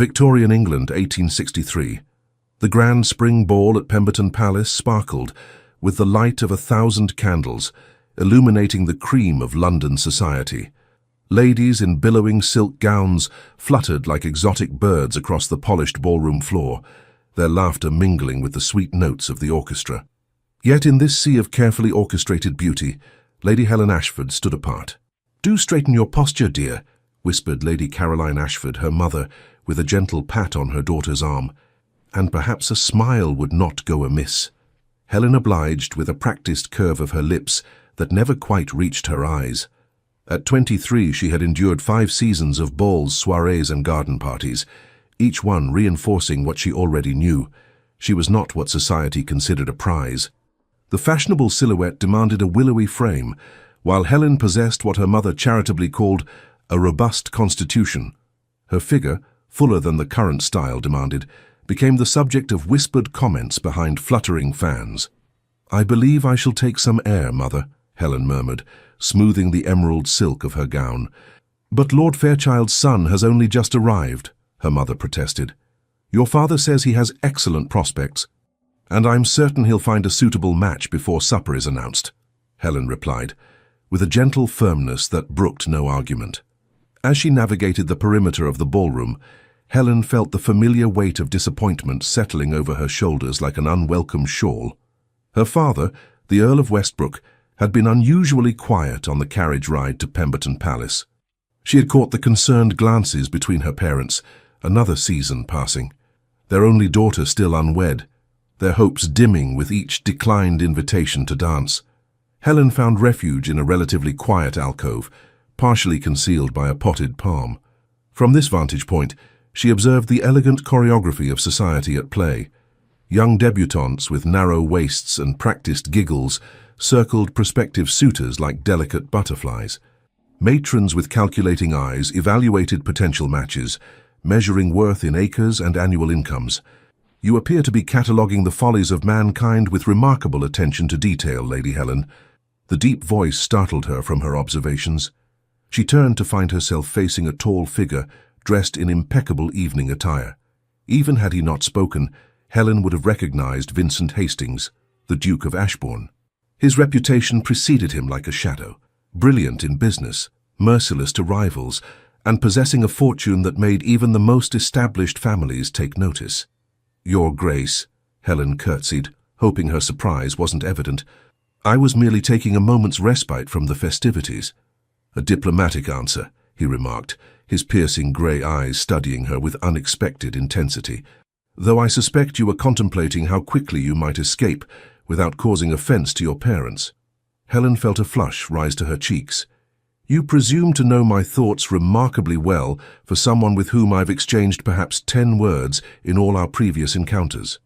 Victorian England, 1863. The grand spring ball at Pemberton Palace sparkled with the light of 1,000 candles, illuminating the cream of London society. Ladies in billowing silk gowns fluttered like exotic birds across the polished ballroom floor, their laughter mingling with the sweet notes of the orchestra. Yet in this sea of carefully orchestrated beauty, Lady Helen Ashford stood apart. "Do straighten your posture, dear," whispered Lady Caroline Ashford, her mother, with a gentle pat on her daughter's arm. And perhaps a smile would not go amiss. Helen obliged with a practiced curve of her lips that never quite reached her eyes. At 23, she had endured 5 seasons of balls, soirees, and garden parties, each one reinforcing what she already knew. She was not what society considered a prize. The fashionable silhouette demanded a willowy frame, while Helen possessed what her mother charitably called a robust constitution. Her figure, fuller than the current style demanded, became the subject of whispered comments behind fluttering fans. "I believe I shall take some air, Mother," Helen murmured, smoothing the emerald silk of her gown. "But Lord Fairchild's son has only just arrived," her mother protested. "Your father says he has excellent prospects, and I'm certain he'll find a suitable match before supper is announced," Helen replied, with a gentle firmness that brooked no argument. As she navigated the perimeter of the ballroom, Helen felt the familiar weight of disappointment settling over her shoulders like an unwelcome shawl. Her father, the Earl of Westbrook, had been unusually quiet on the carriage ride to Pemberton Palace. She had caught the concerned glances between her parents, another season passing, their only daughter still unwed, their hopes dimming with each declined invitation to dance. Helen found refuge in a relatively quiet alcove, partially concealed by a potted palm. From this vantage point, she observed the elegant choreography of society at play. Young debutantes with narrow waists and practiced giggles circled prospective suitors like delicate butterflies. Matrons with calculating eyes evaluated potential matches, measuring worth in acres and annual incomes. "You appear to be cataloguing the follies of mankind with remarkable attention to detail, Lady Helen." The deep voice startled her from her observations. She turned to find herself facing a tall figure dressed in impeccable evening attire. Even had he not spoken, Helen would have recognized Vincent Hastings, the Duke of Ashbourne. His reputation preceded him like a shadow, brilliant in business, merciless to rivals, and possessing a fortune that made even the most established families take notice. "Your Grace," Helen curtsied, hoping her surprise wasn't evident. "I was merely taking a moment's respite from the festivities." "A diplomatic answer," he remarked, his piercing grey eyes studying her with unexpected intensity. "Though I suspect you were contemplating how quickly you might escape without causing offence to your parents." Helen felt a flush rise to her cheeks. "You presume to know my thoughts remarkably well for someone with whom I've exchanged perhaps 10 words in all our previous encounters."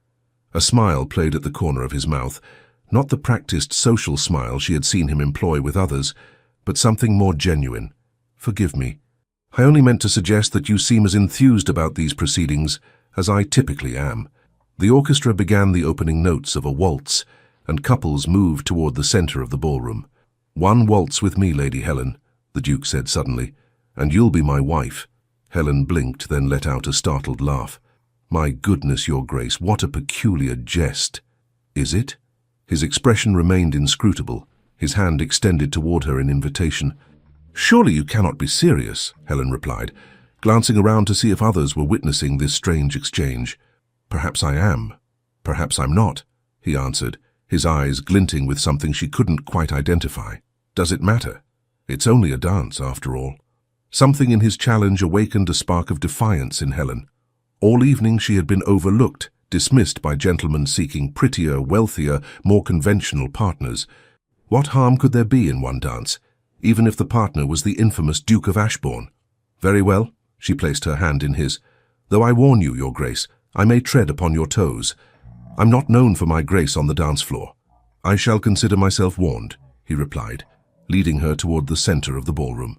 A smile played at the corner of his mouth, not the practiced social smile she had seen him employ with others, but something more genuine. "Forgive me. I only meant to suggest that you seem as enthused about these proceedings as I typically am." The orchestra began the opening notes of a waltz, and couples moved toward the center of the ballroom. "One waltz with me, Lady Helen," the Duke said suddenly, "and you'll be my wife." Helen blinked, then let out a startled laugh. "My goodness, Your Grace, what a peculiar jest." "Is it?" His expression remained inscrutable, his hand extended toward her in invitation. "Surely you cannot be serious," Helen replied, glancing around to see if others were witnessing this strange exchange. "Perhaps I am. Perhaps I'm not," he answered, his eyes glinting with something she couldn't quite identify. "Does it matter? It's only a dance, after all." Something in his challenge awakened a spark of defiance in Helen. All evening she had been overlooked, dismissed by gentlemen seeking prettier, wealthier, more conventional partners. What harm could there be in one dance, even if the partner was the infamous Duke of Ashbourne? "Very well," she placed her hand in his. "Though I warn you, Your Grace, I may tread upon your toes. I'm not known for my grace on the dance floor." "I shall consider myself warned," he replied, leading her toward the center of the ballroom.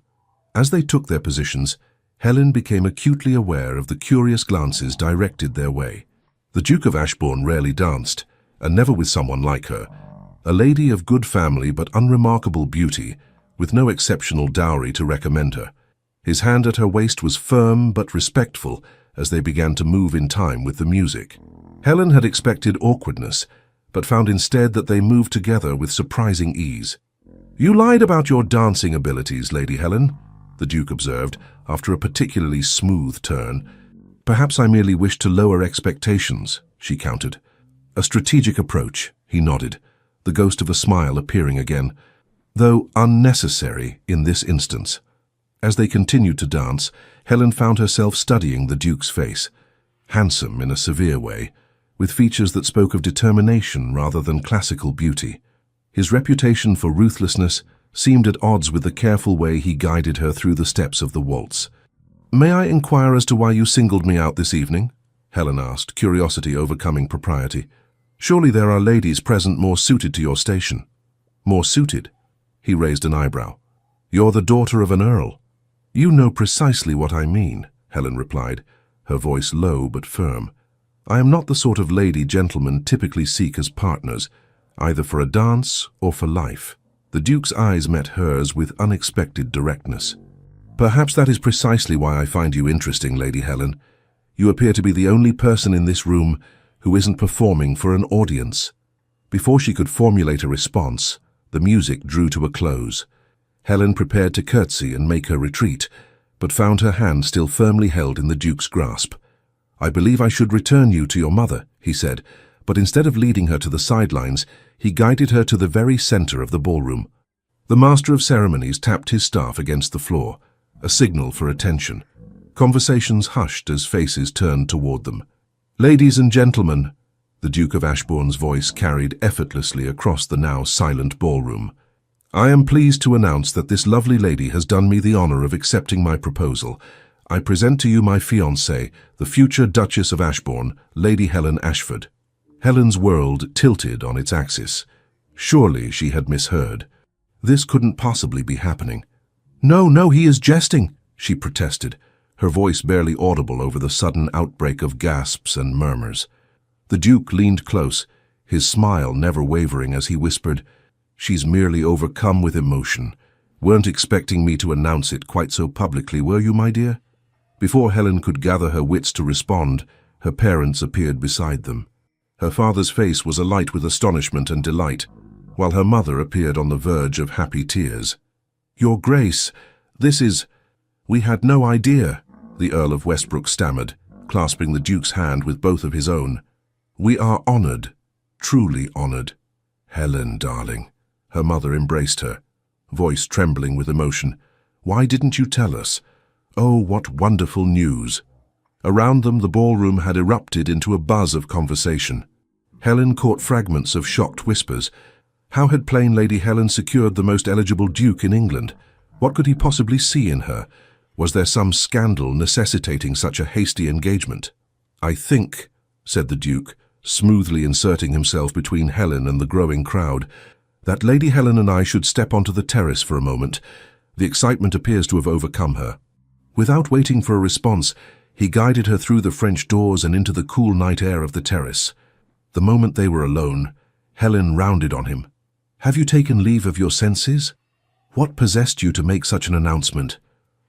As they took their positions, Helen became acutely aware of the curious glances directed their way. The Duke of Ashbourne rarely danced, and never with someone like her, a lady of good family but unremarkable beauty, with no exceptional dowry to recommend her. His hand at her waist was firm but respectful, as they began to move in time with the music. Helen had expected awkwardness, but found instead that they moved together with surprising ease. "You lied about your dancing abilities, Lady Helen," the Duke observed, after a particularly smooth turn. "Perhaps I merely wished to lower expectations," she countered. "A strategic approach," he nodded, the ghost of a smile appearing again, though unnecessary in this instance. As they continued to dance, Helen found herself studying the Duke's face, handsome in a severe way, with features that spoke of determination rather than classical beauty. His reputation for ruthlessness seemed at odds with the careful way he guided her through the steps of the waltz. "May I inquire as to why you singled me out this evening?" Helen asked, curiosity overcoming propriety. "Surely there are ladies present more suited to your station." "More suited?" He raised an eyebrow. "You're the daughter of an earl." "You know precisely what I mean," Helen replied, her voice low but firm. "I am not the sort of lady gentlemen typically seek as partners, either for a dance or for life." The Duke's eyes met hers with unexpected directness. "Perhaps that is precisely why I find you interesting, Lady Helen. You appear to be the only person in this room who isn't performing for an audience." Before she could formulate a response, the music drew to a close. Helen prepared to curtsy and make her retreat, but found her hand still firmly held in the Duke's grasp. "I believe I should return you to your mother," he said, but instead of leading her to the sidelines, he guided her to the very center of the ballroom. The master of ceremonies tapped his staff against the floor, a signal for attention. Conversations hushed as faces turned toward them. "Ladies and gentlemen," the Duke of Ashbourne's voice carried effortlessly across the now silent ballroom, "I am pleased to announce that this lovely lady has done me the honor of accepting my proposal. I present to you my fiancée, the future Duchess of Ashbourne, Lady Helen Ashford." Helen's world tilted on its axis. Surely she had misheard. This couldn't possibly be happening. "No, no, he is jesting," she protested, her voice barely audible over the sudden outbreak of gasps and murmurs. The Duke leaned close, his smile never wavering as he whispered, "She's merely overcome with emotion. Weren't expecting me to announce it quite so publicly, were you, my dear?" Before Helen could gather her wits to respond, her parents appeared beside them. Her father's face was alight with astonishment and delight, while her mother appeared on the verge of happy tears. "Your Grace, this is... we had no idea," the Earl of Westbrook stammered, clasping the Duke's hand with both of his own. "We are honored, truly honored." "Helen, darling," her mother embraced her, voice trembling with emotion. "Why didn't you tell us? Oh, what wonderful news." Around them, the ballroom had erupted into a buzz of conversation. Helen caught fragments of shocked whispers. How had plain Lady Helen secured the most eligible duke in England? What could he possibly see in her? Was there some scandal necessitating such a hasty engagement? "I think," said the Duke, smoothly inserting himself between Helen and the growing crowd, "that Lady Helen and I should step onto the terrace for a moment. The excitement appears to have overcome her." Without waiting for a response, he guided her through the French doors and into the cool night air of the terrace. The moment they were alone, Helen rounded on him. "Have you taken leave of your senses? What possessed you to make such an announcement?"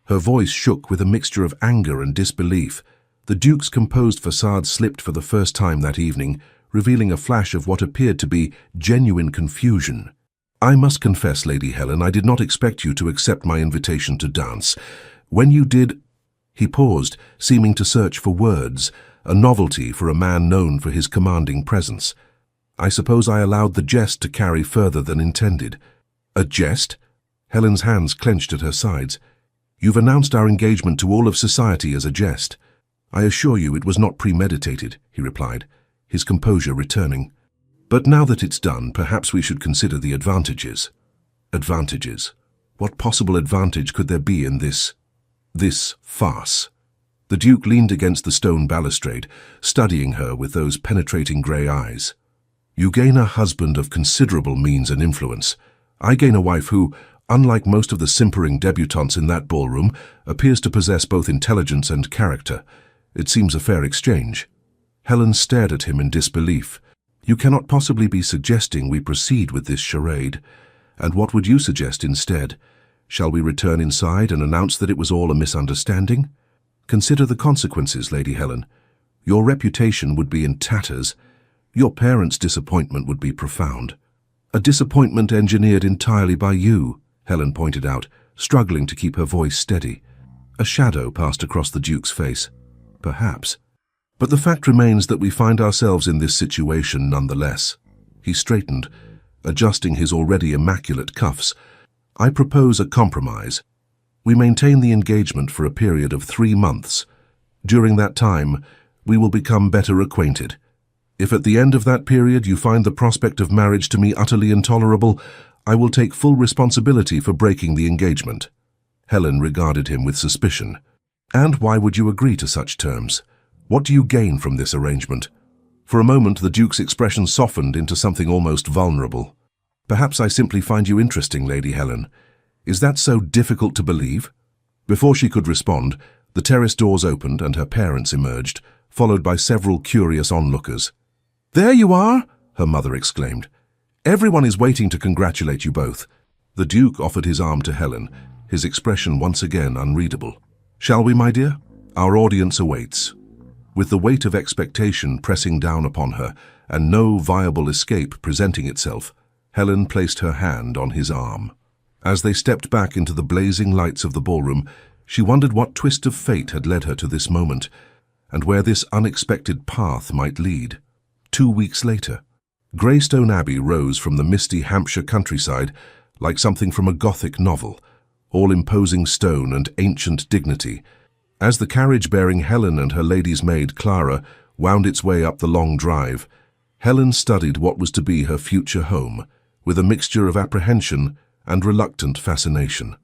Her voice shook with a mixture of anger and disbelief. The Duke's composed facade slipped for the first time that evening, revealing a flash of what appeared to be genuine confusion. "I must confess, Lady Helen, I did not expect you to accept my invitation to dance. When you did—" He paused, seeming to search for words, a novelty for a man known for his commanding presence. "I suppose I allowed the jest to carry further than intended." "A jest?" Helen's hands clenched at her sides. "You've announced our engagement to all of society as a jest." "I assure you it was not premeditated," he replied, his composure returning. "But now that it's done, perhaps we should consider the advantages." Advantages? What possible advantage could there be in this farce? The Duke leaned against the stone balustrade, studying her with those penetrating grey eyes. "You gain a husband of considerable means and influence. I gain a wife who, unlike most of the simpering debutantes in that ballroom, appears to possess both intelligence and character. It seems a fair exchange." Helen stared at him in disbelief. "You cannot possibly be suggesting we proceed with this charade. And what would you suggest instead? Shall we return inside and announce that it was all a misunderstanding?" Consider the consequences, Lady Helen. Your reputation would be in tatters. Your parents' disappointment would be profound. A disappointment engineered entirely by you, Helen pointed out, struggling to keep her voice steady. A shadow passed across the Duke's face. Perhaps. But the fact remains that we find ourselves in this situation nonetheless. He straightened, adjusting his already immaculate cuffs. I propose a compromise. We maintain the engagement for a period of 3 months. During that time, we will become better acquainted. If at the end of that period you find the prospect of marriage to me utterly intolerable, I will take full responsibility for breaking the engagement. Helen regarded him with suspicion. And why would you agree to such terms? What do you gain from this arrangement? For a moment, the Duke's expression softened into something almost vulnerable. Perhaps I simply find you interesting, Lady Helen. Is that so difficult to believe? Before she could respond, the terrace doors opened and her parents emerged, followed by several curious onlookers. "There you are!" her mother exclaimed. "Everyone is waiting to congratulate you both." The Duke offered his arm to Helen, his expression once again unreadable. "Shall we, my dear? Our audience awaits." With the weight of expectation pressing down upon her and no viable escape presenting itself, Helen placed her hand on his arm. As they stepped back into the blazing lights of the ballroom, she wondered what twist of fate had led her to this moment, and where this unexpected path might lead. 2 weeks later, Greystone Abbey rose from the misty Hampshire countryside like something from a Gothic novel, all imposing stone and ancient dignity. As the carriage bearing Helen and her lady's maid Clara wound its way up the long drive, Helen studied what was to be her future home, with a mixture of apprehension and reluctant fascination.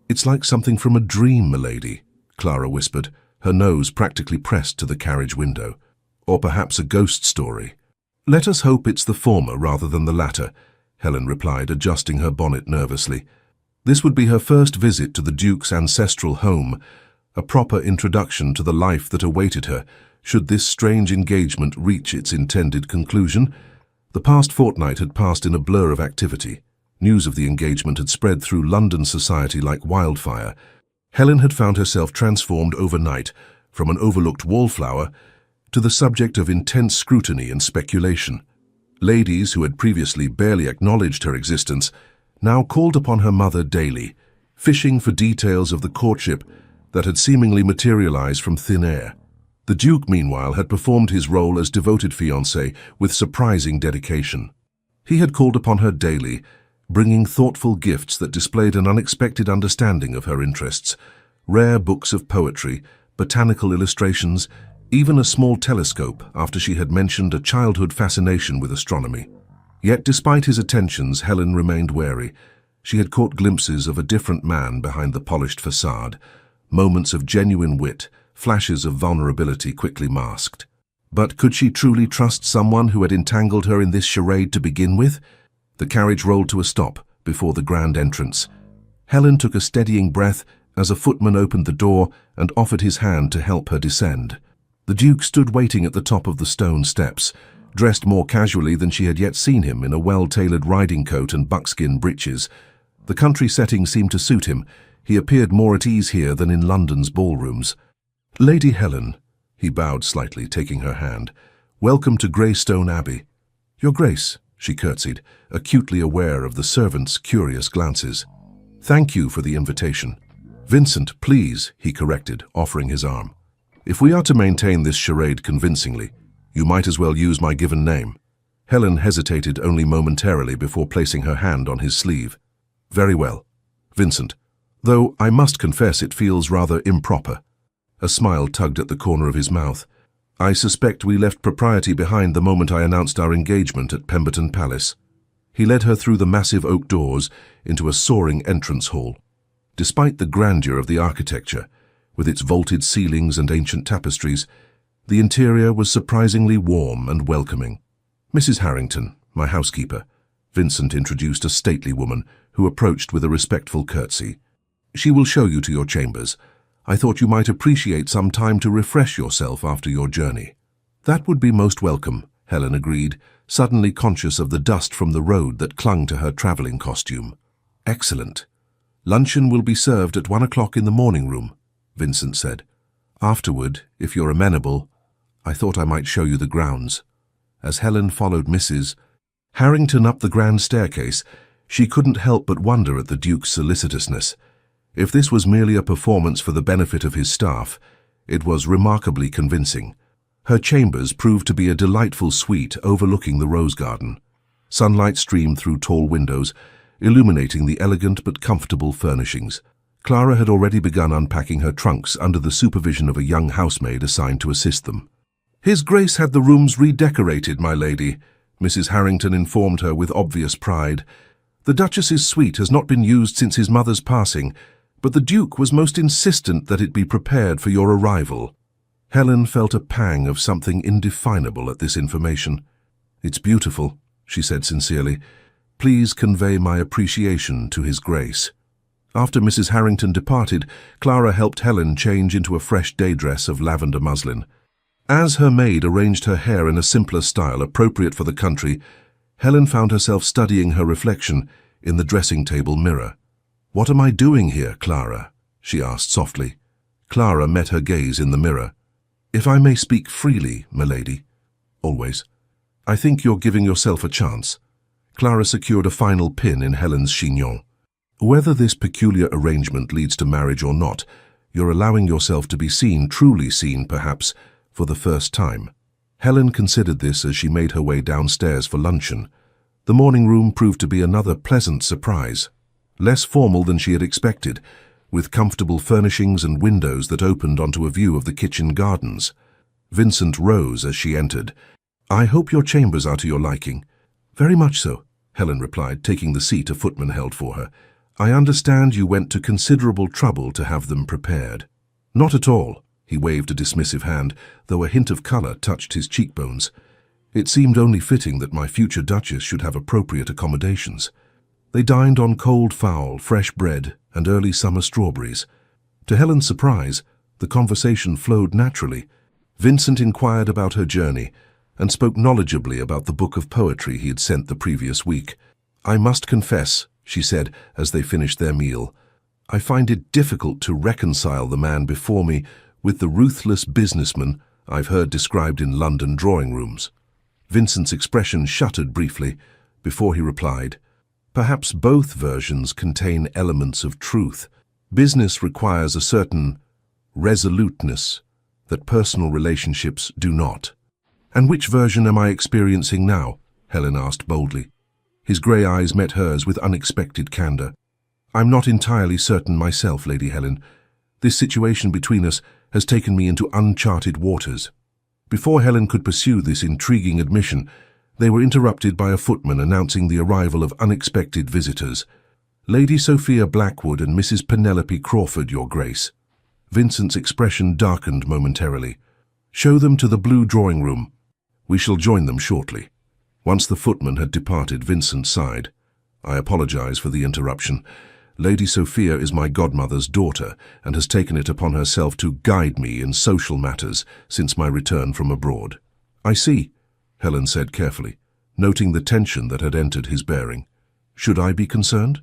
"It's like something from a dream, milady," Clara whispered, her nose practically pressed to the carriage window. "Or perhaps a ghost story." "Let us hope it's the former rather than the latter," Helen replied, adjusting her bonnet nervously. This would be her first visit to the Duke's ancestral home, a proper introduction to the life that awaited her should this strange engagement reach its intended conclusion. The past fortnight had passed in a blur of activity. News of the engagement had spread through London society like wildfire. Helen had found herself transformed overnight from an overlooked wallflower to the subject of intense scrutiny and speculation. Ladies who had previously barely acknowledged her existence now called upon her mother daily, fishing for details of the courtship that had seemingly materialized from thin air. The Duke, meanwhile, had performed his role as devoted fiancé with surprising dedication. He had called upon her daily, bringing thoughtful gifts that displayed an unexpected understanding of her interests, rare books of poetry, botanical illustrations, even a small telescope after she had mentioned a childhood fascination with astronomy. Yet despite his attentions, Helen remained wary. She had caught glimpses of a different man behind the polished facade, moments of genuine wit, flashes of vulnerability quickly masked. But could she truly trust someone who had entangled her in this charade to begin with? The carriage rolled to a stop before the grand entrance. Helen took a steadying breath as a footman opened the door and offered his hand to help her descend. The Duke stood waiting at the top of the stone steps, dressed more casually than she had yet seen him in a well-tailored riding coat and buckskin breeches. The country setting seemed to suit him. He appeared more at ease here than in London's ballrooms. "Lady Helen," he bowed slightly, taking her hand, "welcome to Greystone Abbey." "Your Grace," she curtsied, acutely aware of the servant's curious glances. "Thank you for the invitation." "Vincent, please," he corrected, offering his arm. "If we are to maintain this charade convincingly, you might as well use my given name." Helen hesitated only momentarily before placing her hand on his sleeve. "Very well, Vincent, though I must confess it feels rather improper." A smile tugged at the corner of his mouth. "I suspect we left propriety behind the moment I announced our engagement at Pemberton Palace." He led her through the massive oak doors into a soaring entrance hall. Despite the grandeur of the architecture, with its vaulted ceilings and ancient tapestries, the interior was surprisingly warm and welcoming. "Mrs. Harrington, my housekeeper," Vincent introduced a stately woman who approached with a respectful curtsy. "She will show you to your chambers. I thought you might appreciate some time to refresh yourself after your journey." "That would be most welcome," Helen agreed, suddenly conscious of the dust from the road that clung to her traveling costume. "Excellent. Luncheon will be served at 1 o'clock in the morning room," Vincent said. Afterward, if you're amenable, I thought I might show you the grounds." As Helen followed Mrs. Harrington up the grand staircase, she couldn't help but wonder at the Duke's solicitousness. If this was merely a performance for the benefit of his staff, it was remarkably convincing. Her chambers proved to be a delightful suite overlooking the rose garden. Sunlight streamed through tall windows, illuminating the elegant but comfortable furnishings. Clara had already begun unpacking her trunks under the supervision of a young housemaid assigned to assist them. "His Grace had the rooms redecorated, my lady," Mrs. Harrington informed her with obvious pride. "The Duchess's suite has not been used since his mother's passing, but the Duke was most insistent that it be prepared for your arrival." Helen felt a pang of something indefinable at this information. "It's beautiful," she said sincerely. "Please convey my appreciation to His Grace." After Mrs. Harrington departed, Clara helped Helen change into a fresh day dress of lavender muslin. As her maid arranged her hair in a simpler style appropriate for the country, Helen found herself studying her reflection in the dressing-table mirror. "What am I doing here, Clara?" she asked softly. Clara met her gaze in the mirror. "If I may speak freely, milady." "Always." "I think you're giving yourself a chance." Clara secured a final pin in Helen's chignon. "Whether this peculiar arrangement leads to marriage or not, you're allowing yourself to be seen, truly seen perhaps, for the first time." Helen considered this as she made her way downstairs for luncheon. The morning room proved to be another pleasant surprise. Less formal than she had expected, with comfortable furnishings and windows that opened onto a view of the kitchen gardens. Vincent rose as she entered. "I hope your chambers are to your liking." "Very much so," Helen replied, taking the seat a footman held for her. "I understand you went to considerable trouble to have them prepared." "Not at all." He waved a dismissive hand, though a hint of colour touched his cheekbones. "It seemed only fitting that my future Duchess should have appropriate accommodations." They dined on cold fowl, fresh bread, and early summer strawberries. To Helen's surprise, the conversation flowed naturally. Vincent inquired about her journey and spoke knowledgeably about the book of poetry he had sent the previous week. "I must confess," she said as they finished their meal, "I find it difficult to reconcile the man before me with the ruthless businessman I've heard described in London drawing rooms." Vincent's expression shuttered briefly before he replied, "Perhaps both versions contain elements of truth. Business requires a certain resoluteness that personal relationships do not." "And which version am I experiencing now?" Helen asked boldly. His grey eyes met hers with unexpected candour. "I'm not entirely certain myself, Lady Helen. This situation between us has taken me into uncharted waters." Before Helen could pursue this intriguing admission, they were interrupted by a footman announcing the arrival of unexpected visitors. "Lady Sophia Blackwood and Mrs. Penelope Crawford, Your Grace." Vincent's expression darkened momentarily. "Show them to the blue drawing room. We shall join them shortly." Once the footman had departed, Vincent sighed. "I apologize for the interruption. Lady Sophia is my godmother's daughter and has taken it upon herself to guide me in social matters since my return from abroad." "I see," Helen said carefully, noting the tension that had entered his bearing. "Should I be concerned?"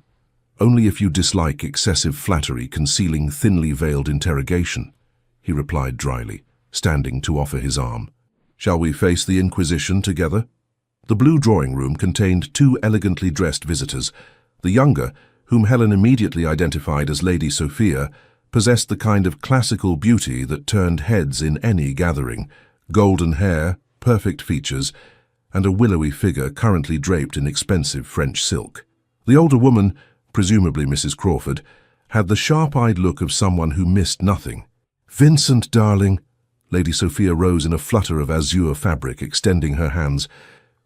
"Only if you dislike excessive flattery concealing thinly veiled interrogation," he replied dryly, standing to offer his arm. "Shall we face the Inquisition together?" The blue drawing room contained two elegantly dressed visitors. The younger, whom Helen immediately identified as Lady Sophia, possessed the kind of classical beauty that turned heads in any gathering: golden hair, perfect features, and a willowy figure currently draped in expensive French silk. The older woman, presumably Mrs. Crawford, had the sharp-eyed look of someone who missed nothing. "Vincent, darling," Lady Sophia rose in a flutter of azure fabric, extending her hands.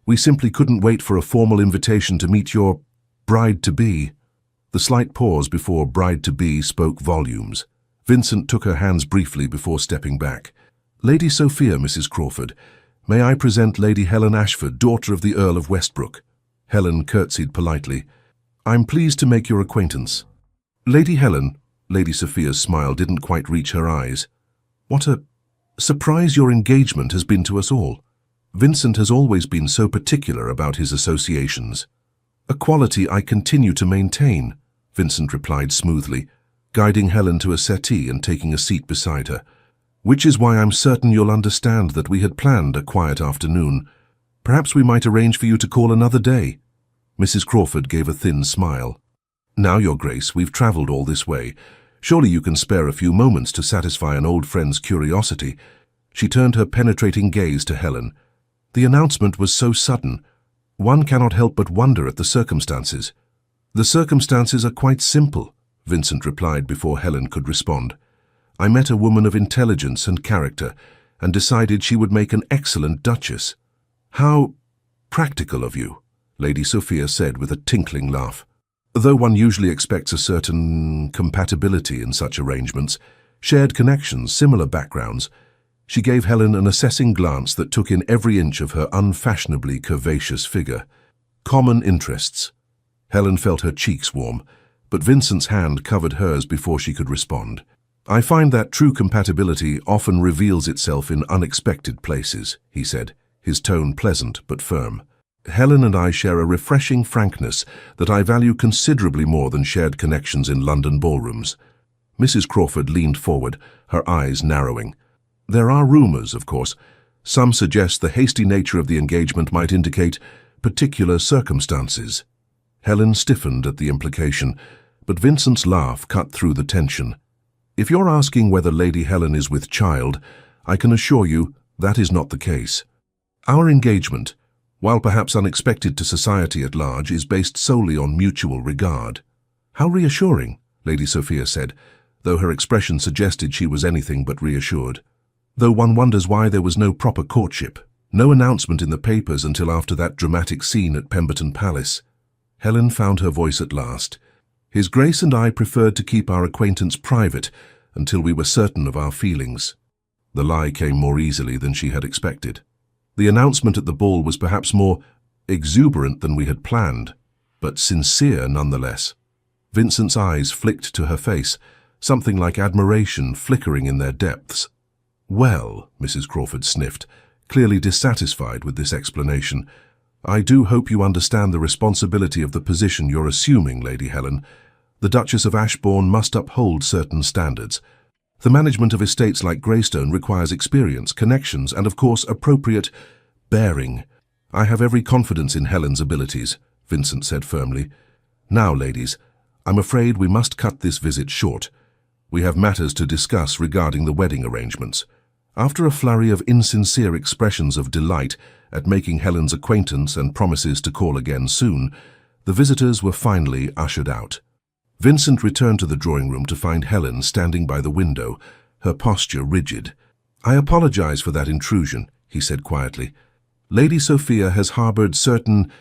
"We simply couldn't wait for a formal invitation to meet your bride-to-be." The slight pause before bride-to-be spoke volumes. Vincent took her hands briefly before stepping back. "Lady Sophia, Mrs. Crawford, may I present Lady Helen Ashford, daughter of the Earl of Westbrook?" Helen curtsied politely. "I'm pleased to make your acquaintance." "Lady Helen," Lady Sophia's smile didn't quite reach her eyes. "What a surprise your engagement has been to us all. Vincent has always been so particular about his associations." "A quality I continue to maintain," Vincent replied smoothly, guiding Helen to a settee and taking a seat beside her. Which is why I'm certain you'll understand that we had planned a quiet afternoon. Perhaps we might arrange for you to call another day." Mrs. Crawford gave a thin smile. "Now, Your Grace, we've travelled all this way. Surely you can spare a few moments to satisfy an old friend's curiosity." She turned her penetrating gaze to Helen. "The announcement was so sudden. One cannot help but wonder at the circumstances." "The circumstances are quite simple," Vincent replied before Helen could respond. "I met a woman of intelligence and character and decided she would make an excellent duchess." "How practical of you," Lady Sophia said with a tinkling laugh. Though one usually expects a certain compatibility in such arrangements, shared connections, similar backgrounds, she gave Helen an assessing glance that took in every inch of her unfashionably curvaceous figure. Common interests. Helen felt her cheeks warm, but Vincent's hand covered hers before she could respond. "I find that true compatibility often reveals itself in unexpected places," he said, his tone pleasant but firm. "Helen and I share a refreshing frankness that I value considerably more than shared connections in London ballrooms." Mrs. Crawford leaned forward, her eyes narrowing. "There are rumours, of course. Some suggest the hasty nature of the engagement might indicate particular circumstances." Helen stiffened at the implication, but Vincent's laugh cut through the tension. "If you're asking whether Lady Helen is with child, I can assure you that is not the case. Our engagement, while perhaps unexpected to society at large, is based solely on mutual regard." "How reassuring," Lady Sophia said, though her expression suggested she was anything but reassured. "Though one wonders why there was no proper courtship, no announcement in the papers until after that dramatic scene at Pemberton Palace." Helen found her voice at last. "His Grace and I preferred to keep our acquaintance private until we were certain of our feelings." The lie came more easily than she had expected. The announcement at the ball was perhaps more exuberant than we had planned, but sincere nonetheless. Vincent's eyes flicked to her face, something like admiration flickering in their depths. "Well," Mrs. Crawford sniffed, clearly dissatisfied with this explanation, "I do hope you understand the responsibility of the position you're assuming, Lady Helen. The Duchess of Ashbourne must uphold certain standards. The management of estates like Greystone requires experience, connections, and of course appropriate bearing." "I have every confidence in Helen's abilities," Vincent said firmly. "Now, ladies, I'm afraid we must cut this visit short. We have matters to discuss regarding the wedding arrangements." After a flurry of insincere expressions of delight at making Helen's acquaintance and promises to call again soon, the visitors were finally ushered out. Vincent returned to the drawing-room to find Helen standing by the window, her posture rigid. "I apologize for that intrusion," he said quietly. "Lady Sophia has harbored certain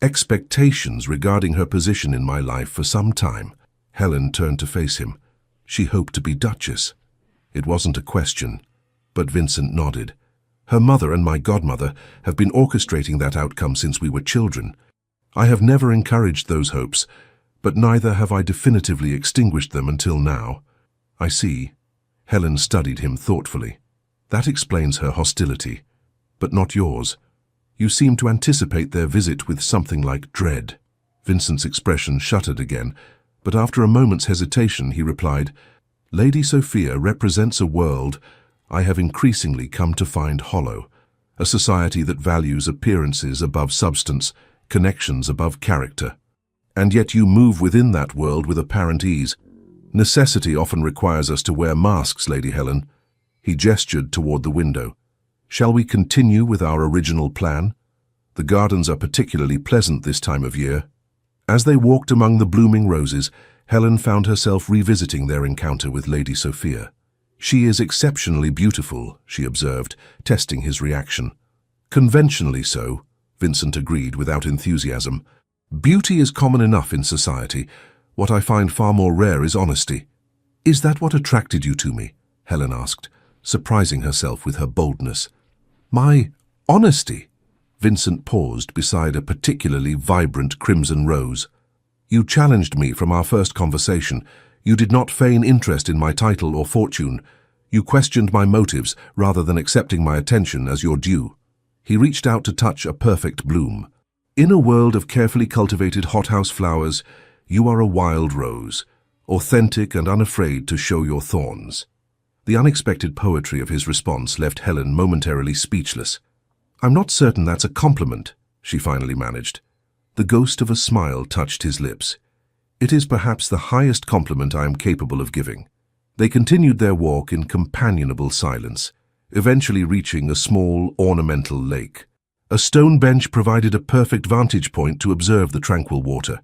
expectations regarding her position in my life for some time." Helen turned to face him. She hoped to be Duchess. It wasn't a question, but Vincent nodded. "Her mother and my godmother have been orchestrating that outcome since we were children. I have never encouraged those hopes, but neither have I definitively extinguished them until now." "I see." Helen studied him thoughtfully. "That explains her hostility, but not yours. You seem to anticipate their visit with something like dread." Vincent's expression shuttered again, but after a moment's hesitation he replied, "Lady Sophia represents a world I have increasingly come to find hollow, a society that values appearances above substance, connections above character. And yet you move within that world with apparent ease. Necessity often requires us to wear masks, Lady Helen." He gestured toward the window. "Shall we continue with our original plan? The gardens are particularly pleasant this time of year." As they walked among the blooming roses, Helen found herself revisiting their encounter with Lady Sophia. "She is exceptionally beautiful," she observed, testing his reaction. "Conventionally so," Vincent agreed without enthusiasm. "Beauty is common enough in society. What I find far more rare is honesty." "Is that what attracted you to me?" Helen asked, surprising herself with her boldness. "My honesty?" Vincent paused beside a particularly vibrant crimson rose. "You challenged me from our first conversation. You did not feign interest in my title or fortune. You questioned my motives rather than accepting my attention as your due." He reached out to touch a perfect bloom. "In a world of carefully cultivated hothouse flowers, you are a wild rose, authentic and unafraid to show your thorns." The unexpected poetry of his response left Helen momentarily speechless. "I'm not certain that's a compliment," she finally managed. The ghost of a smile touched his lips. "It is perhaps the highest compliment I am capable of giving." They continued their walk in companionable silence, eventually reaching a small, ornamental lake. A stone bench provided a perfect vantage point to observe the tranquil water.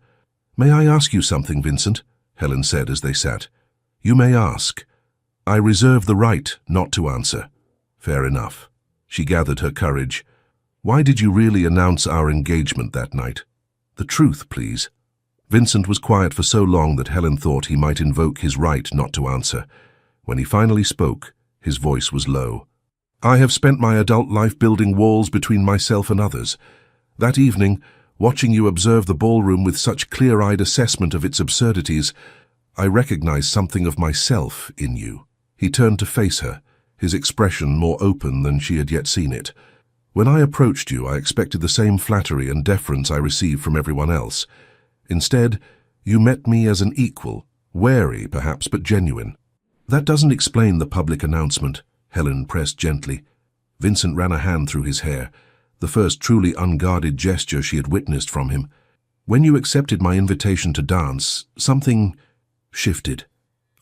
"May I ask you something, Vincent?" Helen said as they sat. "You may ask. I reserve the right not to answer." "Fair enough." She gathered her courage. "Why did you really announce our engagement that night? The truth, please." Vincent was quiet for so long that Helen thought he might invoke his right not to answer. When he finally spoke, his voice was low. "I have spent my adult life building walls between myself and others. That evening, watching you observe the ballroom with such clear-eyed assessment of its absurdities, I recognized something of myself in you." He turned to face her, his expression more open than she had yet seen it. "When I approached you, I expected the same flattery and deference I received from everyone else. Instead, you met me as an equal, wary perhaps, but genuine." "That doesn't explain the public announcement," Helen pressed gently. Vincent ran a hand through his hair, the first truly unguarded gesture she had witnessed from him. "When you accepted my invitation to dance, something shifted.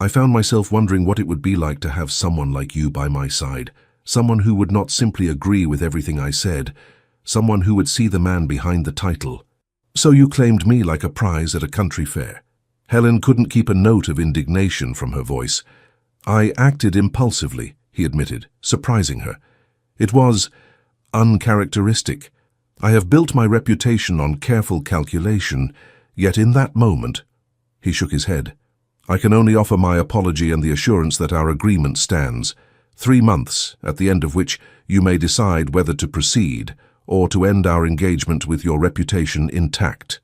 I found myself wondering what it would be like to have someone like you by my side, someone who would not simply agree with everything I said, someone who would see the man behind the title. So you claimed me like a prize at a country fair." Helen couldn't keep a note of indignation from her voice. "I acted impulsively," he admitted, surprising her. "It was uncharacteristic. I have built my reputation on careful calculation, yet in that moment—" He shook his head. "I can only offer my apology and the assurance that our agreement stands. 3 months, at the end of which you may decide whether to proceed or to end our engagement with your reputation intact."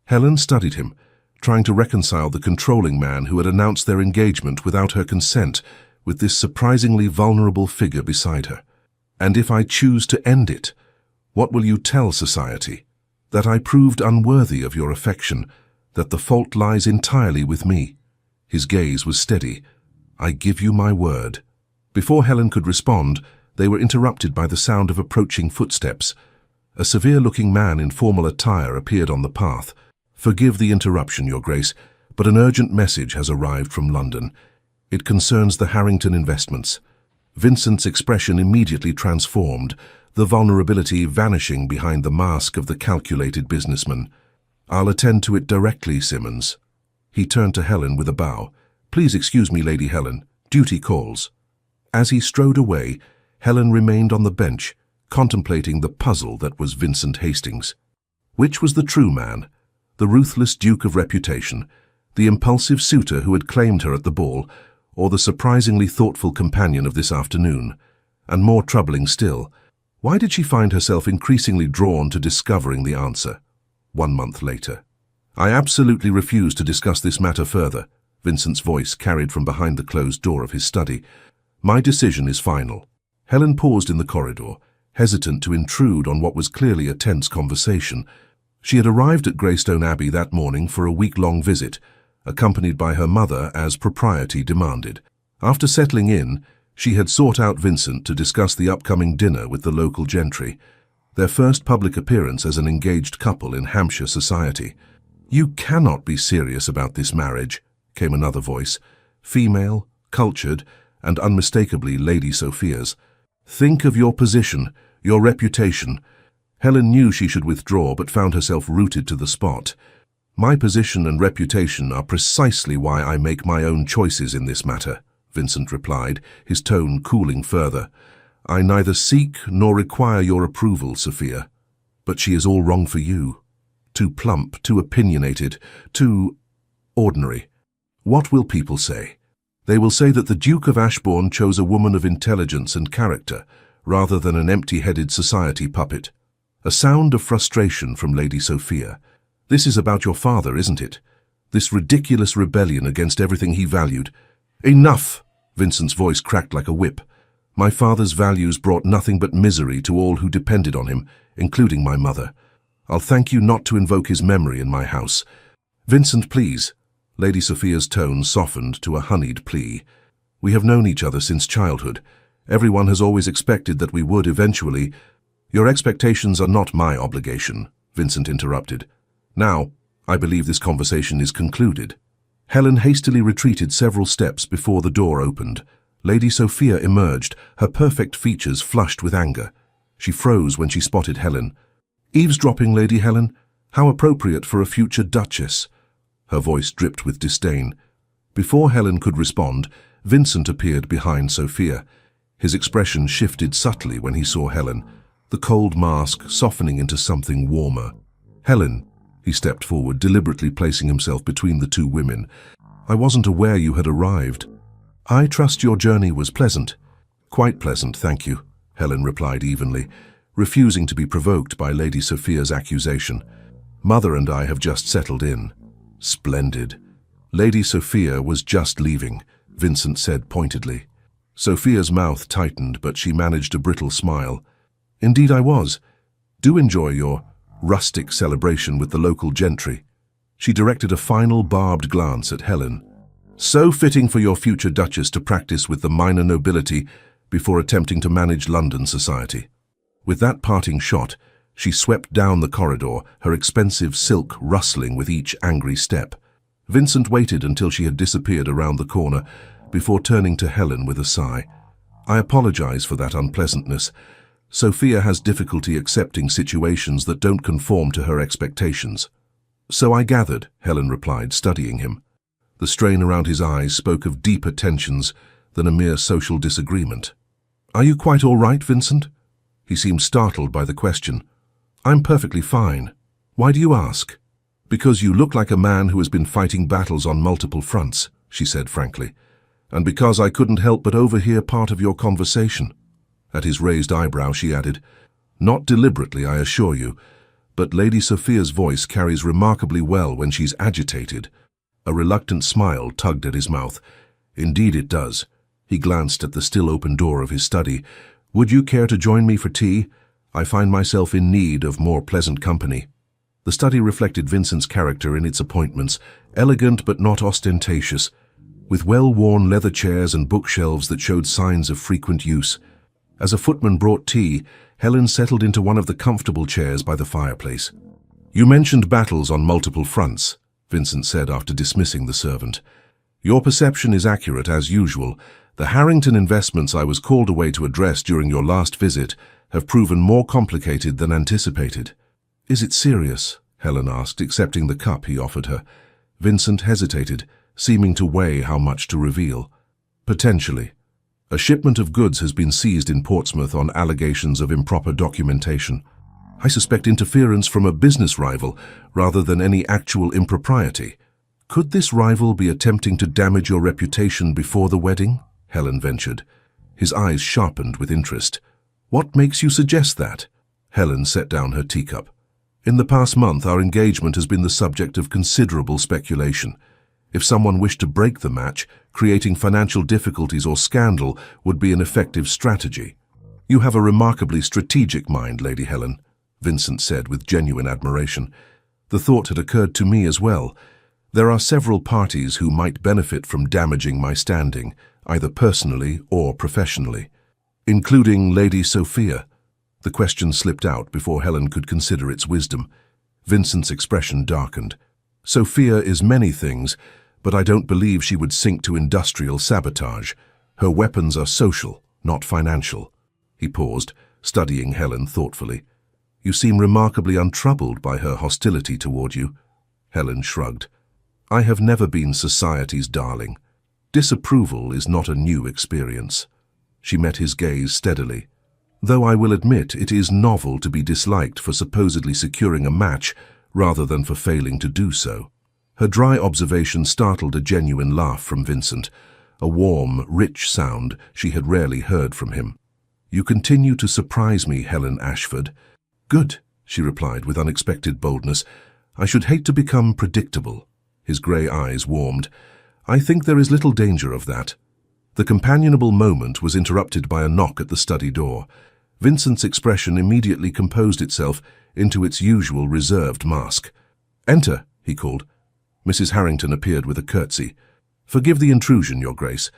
Helen studied him, trying to reconcile the controlling man who had announced their engagement without her consent with this surprisingly vulnerable figure beside her. "And if I choose to end it, what will you tell society? That I proved unworthy of your affection, that the fault lies entirely with me?" His gaze was steady. "I give you my word." Before Helen could respond, they were interrupted by the sound of approaching footsteps. A severe-looking man in formal attire appeared on the path. "Forgive the interruption, Your Grace, but an urgent message has arrived from London. It concerns the Harrington investments." Vincent's expression immediately transformed, the vulnerability vanishing behind the mask of the calculated businessman. "I'll attend to it directly, Simmons." He turned to Helen with a bow. "Please excuse me, Lady Helen. Duty calls." As he strode away, Helen remained on the bench, contemplating the puzzle that was Vincent Hastings. Which was the true man? The ruthless Duke of reputation, the impulsive suitor who had claimed her at the ball, or the surprisingly thoughtful companion of this afternoon? And more troubling still, why did she find herself increasingly drawn to discovering the answer? 1 month later. "I absolutely refuse to discuss this matter further," Vincent's voice carried from behind the closed door of his study. "My decision is final." Helen paused in the corridor, hesitant to intrude on what was clearly a tense conversation. She had arrived at Greystone Abbey that morning for a week-long visit, accompanied by her mother as propriety demanded. After settling in, she had sought out Vincent to discuss the upcoming dinner with the local gentry, their first public appearance as an engaged couple in Hampshire society. "You cannot be serious about this marriage," came another voice, female, cultured, and unmistakably Lady Sophia's. "Think of your position, your reputation." Helen knew she should withdraw, but found herself rooted to the spot. "My position and reputation are precisely why I make my own choices in this matter," Vincent replied, his tone cooling further. "I neither seek nor require your approval, Sophia. But she is all wrong for you. Too plump, too opinionated, too ordinary. What will people say? They will say that the Duke of Ashbourne chose a woman of intelligence and character, rather than an empty-headed society puppet." A sound of frustration from Lady Sophia. "This is about your father, isn't it? This ridiculous rebellion against everything he valued." "Enough!" Vincent's voice cracked like a whip. "My father's values brought nothing but misery to all who depended on him, including my mother. I'll thank you not to invoke his memory in my house." "Vincent, please." Lady Sophia's tone softened to a honeyed plea. We have known each other since childhood. Everyone has always expected that we would eventually. Your expectations are not my obligation, Vincent interrupted. Now, I believe this conversation is concluded. Helen hastily retreated several steps before the door opened. Lady Sophia emerged, her perfect features flushed with anger. She froze when she spotted Helen. Eavesdropping, Lady Helen? How appropriate for a future duchess. Her voice dripped with disdain. Before Helen could respond, Vincent appeared behind Sophia. His expression shifted subtly when he saw Helen, the cold mask softening into something warmer. Helen, he stepped forward, deliberately placing himself between the two women. I wasn't aware you had arrived. I trust your journey was pleasant. Quite pleasant, thank you, Helen replied evenly, refusing to be provoked by Lady Sophia's accusation. Mother and I have just settled in. Splendid. Lady Sophia was just leaving, Vincent said pointedly. Sophia's mouth tightened, but she managed a brittle smile. Indeed I was. Do enjoy your rustic celebration with the local gentry. She directed a final barbed glance at Helen. So fitting for your future duchess to practice with the minor nobility before attempting to manage London society. With that parting shot, she swept down the corridor, her expensive silk rustling with each angry step. Vincent waited until she had disappeared around the corner before turning to Helen with a sigh. I apologize for that unpleasantness. Sophia has difficulty accepting situations that don't conform to her expectations. So I gathered, Helen replied, studying him. The strain around his eyes spoke of deeper tensions than a mere social disagreement. Are you quite all right, Vincent? He seemed startled by the question. I'm perfectly fine. Why do you ask? Because you look like a man who has been fighting battles on multiple fronts, she said frankly, and because I couldn't help but overhear part of your conversation. At his raised eyebrow she added, Not deliberately, I assure you, but Lady Sophia's voice carries remarkably well when she's agitated. A reluctant smile tugged at his mouth. Indeed it does. He glanced at the still open door of his study. Would you care to join me for tea? I find myself in need of more pleasant company. The study reflected Vincent's character in its appointments, elegant but not ostentatious, with well-worn leather chairs and bookshelves that showed signs of frequent use. As a footman brought tea, Helen settled into one of the comfortable chairs by the fireplace. You mentioned battles on multiple fronts, Vincent said after dismissing the servant. Your perception is accurate as usual. The Harrington investments I was called away to address during your last visit have proven more complicated than anticipated. Is it serious? Helen asked, accepting the cup he offered her. Vincent hesitated, seeming to weigh how much to reveal. Potentially. A shipment of goods has been seized in Portsmouth on allegations of improper documentation. I suspect interference from a business rival rather than any actual impropriety. Could this rival be attempting to damage your reputation before the wedding? Helen ventured. His eyes sharpened with interest. What makes you suggest that? Helen set down her teacup. In the past month, our engagement has been the subject of considerable speculation. If someone wished to break the match, creating financial difficulties or scandal would be an effective strategy. You have a remarkably strategic mind, Lady Helen, Vincent said with genuine admiration. The thought had occurred to me as well. There are several parties who might benefit from damaging my standing, either personally or professionally, including Lady Sophia. The question slipped out before Helen could consider its wisdom. Vincent's expression darkened. Sophia is many things, but I don't believe she would sink to industrial sabotage. Her weapons are social, not financial. He paused, studying Helen thoughtfully. You seem remarkably untroubled by her hostility toward you. Helen shrugged. I have never been society's darling. Disapproval is not a new experience. She met his gaze steadily. Though I will admit it is novel to be disliked for supposedly securing a match rather than for failing to do so. Her dry observation startled a genuine laugh from Vincent, a warm, rich sound she had rarely heard from him. You continue to surprise me, Helen Ashford. Good, she replied with unexpected boldness. I should hate to become predictable. His grey eyes warmed. I think there is little danger of that. The companionable moment was interrupted by a knock at the study door. Vincent's expression immediately composed itself into its usual reserved mask. Enter, he called. Mrs. Harrington appeared with a curtsy. Forgive the intrusion, Your Grace.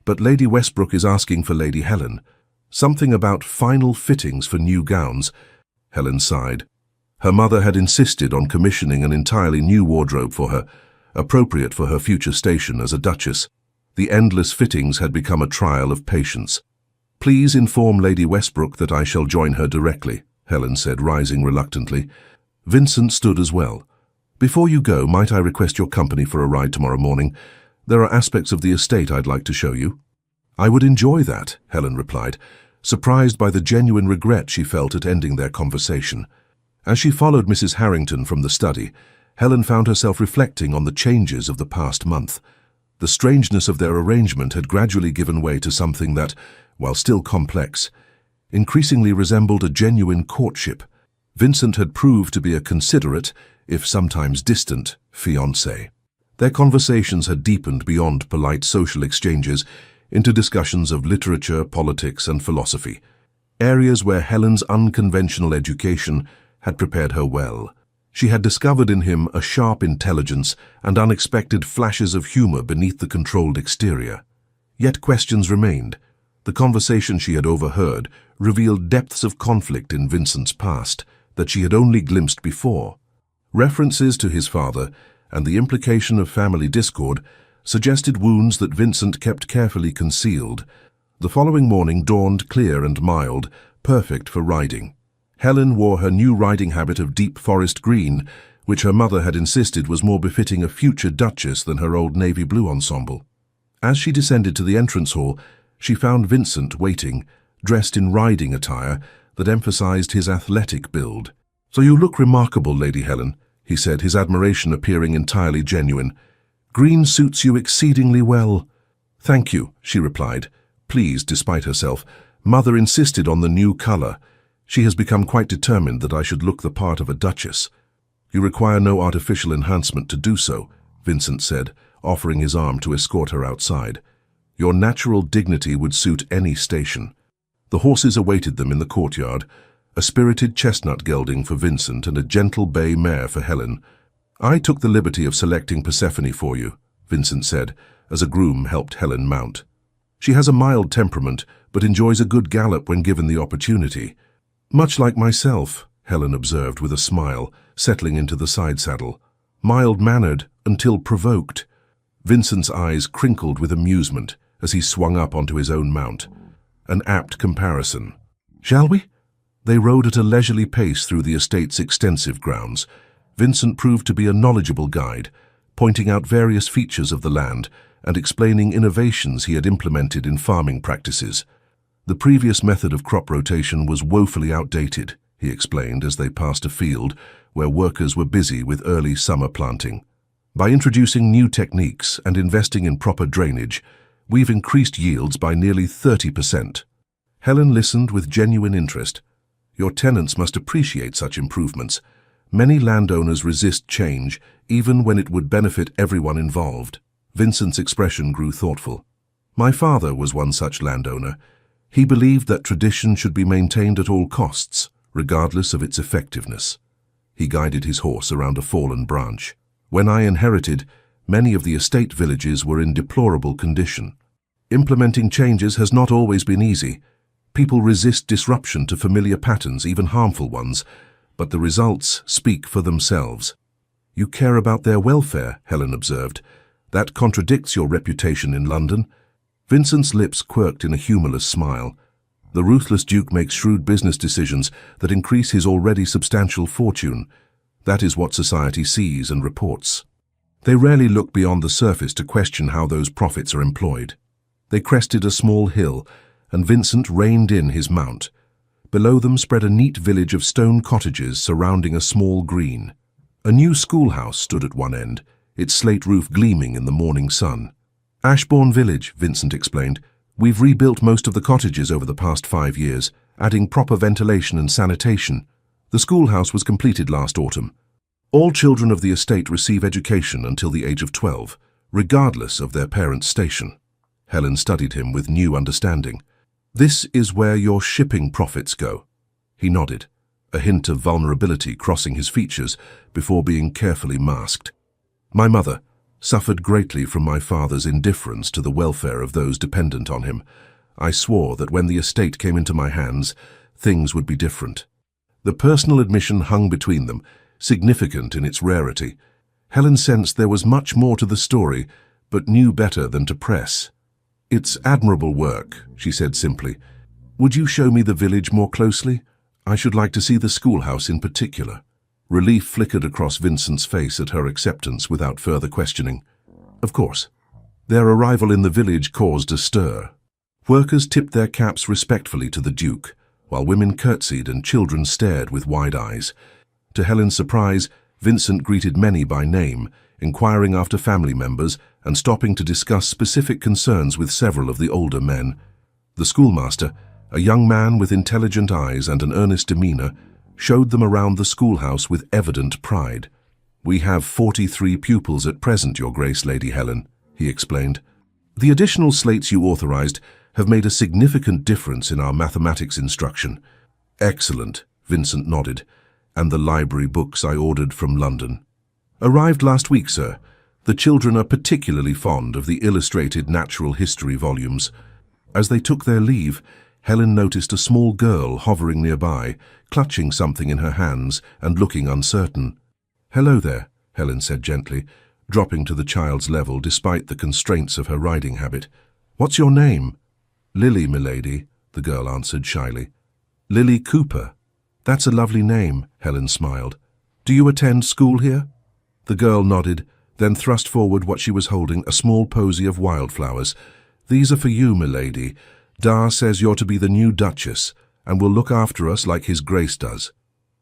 But Lady Westbrook is asking for Lady Helen. Something about final fittings for new gowns. Helen sighed. Her mother had insisted on commissioning an entirely new wardrobe for her, appropriate for her future station as a duchess. The endless fittings had become a trial of patience. Please inform Lady Westbrook that I shall join her directly, Helen said, rising reluctantly. Vincent stood as well. Before you go, might I request your company for a ride tomorrow morning? There are aspects of the estate I'd like to show you. I would enjoy that, Helen replied, surprised by the genuine regret she felt at ending their conversation. As she followed Mrs. Harrington from the study, Helen found herself reflecting on the changes of the past month. The strangeness of their arrangement had gradually given way to something that, while still complex, increasingly resembled a genuine courtship. Vincent had proved to be a considerate, if sometimes distant, fiancé. Their conversations had deepened beyond polite social exchanges into discussions of literature, politics, and philosophy, areas where Helen's unconventional education had prepared her well. She had discovered in him a sharp intelligence and unexpected flashes of humor beneath the controlled exterior. Yet questions remained. The conversation she had overheard revealed depths of conflict in Vincent's past that she had only glimpsed before. References to his father and the implication of family discord suggested wounds that Vincent kept carefully concealed. The following morning dawned clear and mild, perfect for riding. Helen wore her new riding habit of deep forest green, which her mother had insisted was more befitting a future duchess than her old navy blue ensemble. As she descended to the entrance hall, she found Vincent waiting, dressed in riding attire that emphasized his athletic build. "So you look remarkable, Lady Helen," he said, his admiration appearing entirely genuine. "Green suits you exceedingly well." "Thank you," she replied, pleased despite herself. "Mother insisted on the new color. She has become quite determined that I should look the part of a duchess." "You require no artificial enhancement to do so," Vincent said, offering his arm to escort her outside. "Your natural dignity would suit any station." The horses awaited them in the courtyard, a spirited chestnut gelding for Vincent and a gentle bay mare for Helen. "I took the liberty of selecting Persephone for you," Vincent said, as a groom helped Helen mount. "She has a mild temperament, but enjoys a good gallop when given the opportunity." "Much like myself," Helen observed with a smile, settling into the side saddle. "Mild-mannered until provoked." Vincent's eyes crinkled with amusement as he swung up onto his own mount. An apt comparison. "Shall we?" They rode at a leisurely pace through the estate's extensive grounds. Vincent proved to be a knowledgeable guide, pointing out various features of the land and explaining innovations he had implemented in farming practices. The previous method of crop rotation was woefully outdated, he explained as they passed a field where workers were busy with early summer planting. "By introducing new techniques and investing in proper drainage, we've increased yields by nearly 30%. Helen listened with genuine interest. "Your tenants must appreciate such improvements. Many landowners resist change, even when it would benefit everyone involved." Vincent's expression grew thoughtful. "My father was one such landowner. He believed that tradition should be maintained at all costs, regardless of its effectiveness." He guided his horse around a fallen branch. "When I inherited, many of the estate villages were in deplorable condition. Implementing changes has not always been easy. People resist disruption to familiar patterns, even harmful ones, but the results speak for themselves." "You care about their welfare," Helen observed. "That contradicts your reputation in London." Vincent's lips quirked in a humorless smile. "The ruthless Duke makes shrewd business decisions that increase his already substantial fortune. That is what society sees and reports. They rarely look beyond the surface to question how those profits are employed." They crested a small hill, and Vincent reined in his mount. Below them spread a neat village of stone cottages surrounding a small green. A new schoolhouse stood at one end, its slate roof gleaming in the morning sun. "Ashbourne Village," Vincent explained. "We've rebuilt most of the cottages over the past 5 years, adding proper ventilation and sanitation. The schoolhouse was completed last autumn. All children of the estate receive education until the age of 12, regardless of their parents' station." Helen studied him with new understanding. "This is where your shipping profits go." He nodded, a hint of vulnerability crossing his features before being carefully masked. "My mother, suffered greatly from my father's indifference to the welfare of those dependent on him. I swore that when the estate came into my hands, things would be different. The personal admission hung between them, significant in its rarity. Helen sensed there was much more to the story, but knew better than to press. "It's admirable work," she said simply. "Would you show me the village more closely? I should like to see the schoolhouse in particular." Relief flickered across Vincent's face at her acceptance without further questioning. Of course. Their arrival in the village caused a stir. Workers tipped their caps respectfully to the Duke, while women curtsied and children stared with wide eyes. To Helen's surprise, Vincent greeted many by name, inquiring after family members and stopping to discuss specific concerns with several of the older men. The schoolmaster, a young man with intelligent eyes and an earnest demeanor, showed them around the schoolhouse with evident pride. "We have 43 pupils at present, Your Grace, Lady Helen," he explained. "The additional slates you authorized have made a significant difference in our mathematics instruction." "Excellent," Vincent nodded. "And the library books I ordered from London?" "Arrived last week, sir. The children are particularly fond of the illustrated natural history volumes." As they took their leave, Helen noticed a small girl hovering nearby, clutching something in her hands and looking uncertain. "Hello there," Helen said gently, dropping to the child's level despite the constraints of her riding habit. "What's your name?" "Lily, milady," the girl answered shyly. "Lily Cooper. That's a lovely name," Helen smiled. "Do you attend school here?" The girl nodded, then thrust forward what she was holding, a small posy of wildflowers. "These are for you, milady. Dar says you're to be the new Duchess, and will look after us like His Grace does."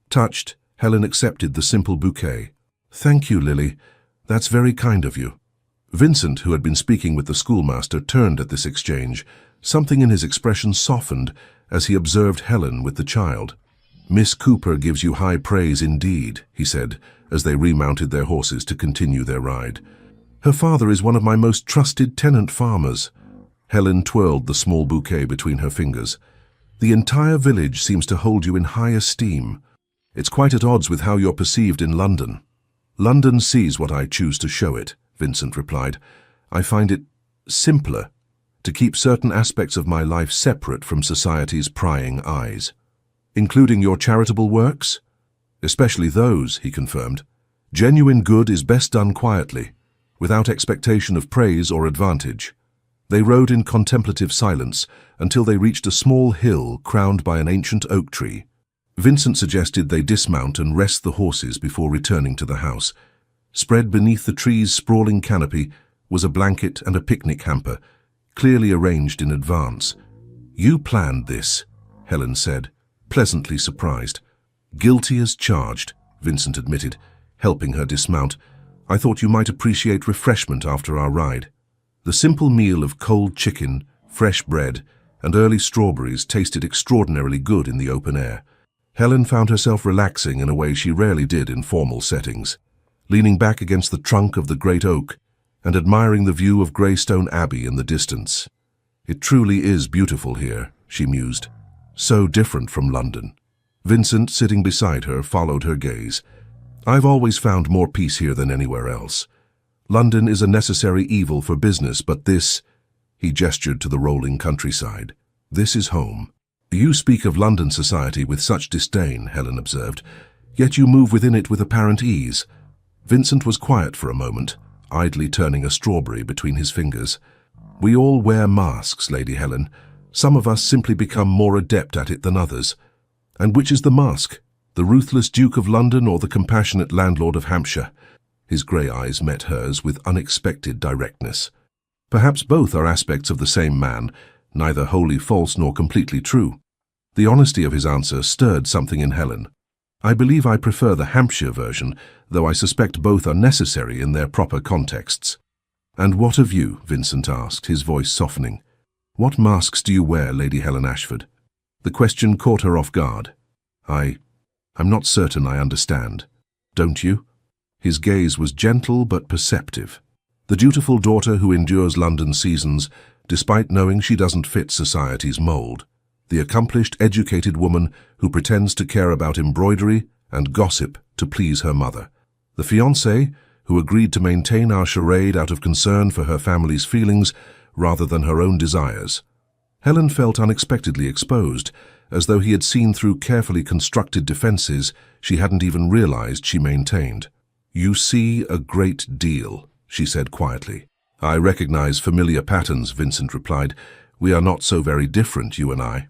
Touched, Helen accepted the simple bouquet. "Thank you, Lily. That's very kind of you." Vincent, who had been speaking with the schoolmaster, turned at this exchange. Something in his expression softened as he observed Helen with the child. "Miss Cooper gives you high praise indeed," he said, as they remounted their horses to continue their ride. "Her father is one of my most trusted tenant farmers." Helen twirled the small bouquet between her fingers. "The entire village seems to hold you in high esteem. It's quite at odds with how you're perceived in London." "London sees what I choose to show it," Vincent replied. "I find it simpler to keep certain aspects of my life separate from society's prying eyes." "Including your charitable works?" "Especially those," he confirmed. "Genuine good is best done quietly, without expectation of praise or advantage." They rode in contemplative silence until they reached a small hill crowned by an ancient oak tree. Vincent suggested they dismount and rest the horses before returning to the house. Spread beneath the tree's sprawling canopy was a blanket and a picnic hamper, clearly arranged in advance. "You planned this," Helen said, pleasantly surprised. "Guilty as charged," Vincent admitted, helping her dismount. "I thought you might appreciate refreshment after our ride." The simple meal of cold chicken, fresh bread, and early strawberries tasted extraordinarily good in the open air. Helen found herself relaxing in a way she rarely did in formal settings, leaning back against the trunk of the great oak and admiring the view of Greystone Abbey in the distance. "It truly is beautiful here," she mused. "So different from London." Vincent, sitting beside her, followed her gaze. "I've always found more peace here than anywhere else. London is a necessary evil for business, but this," he gestured to the rolling countryside, "this is home." "You speak of London society with such disdain," Helen observed, "yet you move within it with apparent ease." Vincent was quiet for a moment, idly turning a strawberry between his fingers. "We all wear masks, Lady Helen. Some of us simply become more adept at it than others. And which is the mask? The ruthless Duke of London or the compassionate landlord of Hampshire?" His grey eyes met hers with unexpected directness. "Perhaps both are aspects of the same man, neither wholly false nor completely true." The honesty of his answer stirred something in Helen. "I believe I prefer the Hampshire version, though I suspect both are necessary in their proper contexts." "And what of you?" Vincent asked, his voice softening. "What masks do you wear, Lady Helen Ashford?" The question caught her off guard. I'm not certain I understand. Don't you?" His gaze was gentle but perceptive. The dutiful daughter who endures London seasons, despite knowing she doesn't fit society's mold. The accomplished, educated woman who pretends to care about embroidery and gossip to please her mother. The fiancé who agreed to maintain our charade out of concern for her family's feelings rather than her own desires. Helen felt unexpectedly exposed, as though he had seen through carefully constructed defenses she hadn't even realized she maintained. "You see a great deal," she said quietly. "I recognize familiar patterns," Vincent replied. "We are not so very different, you and I."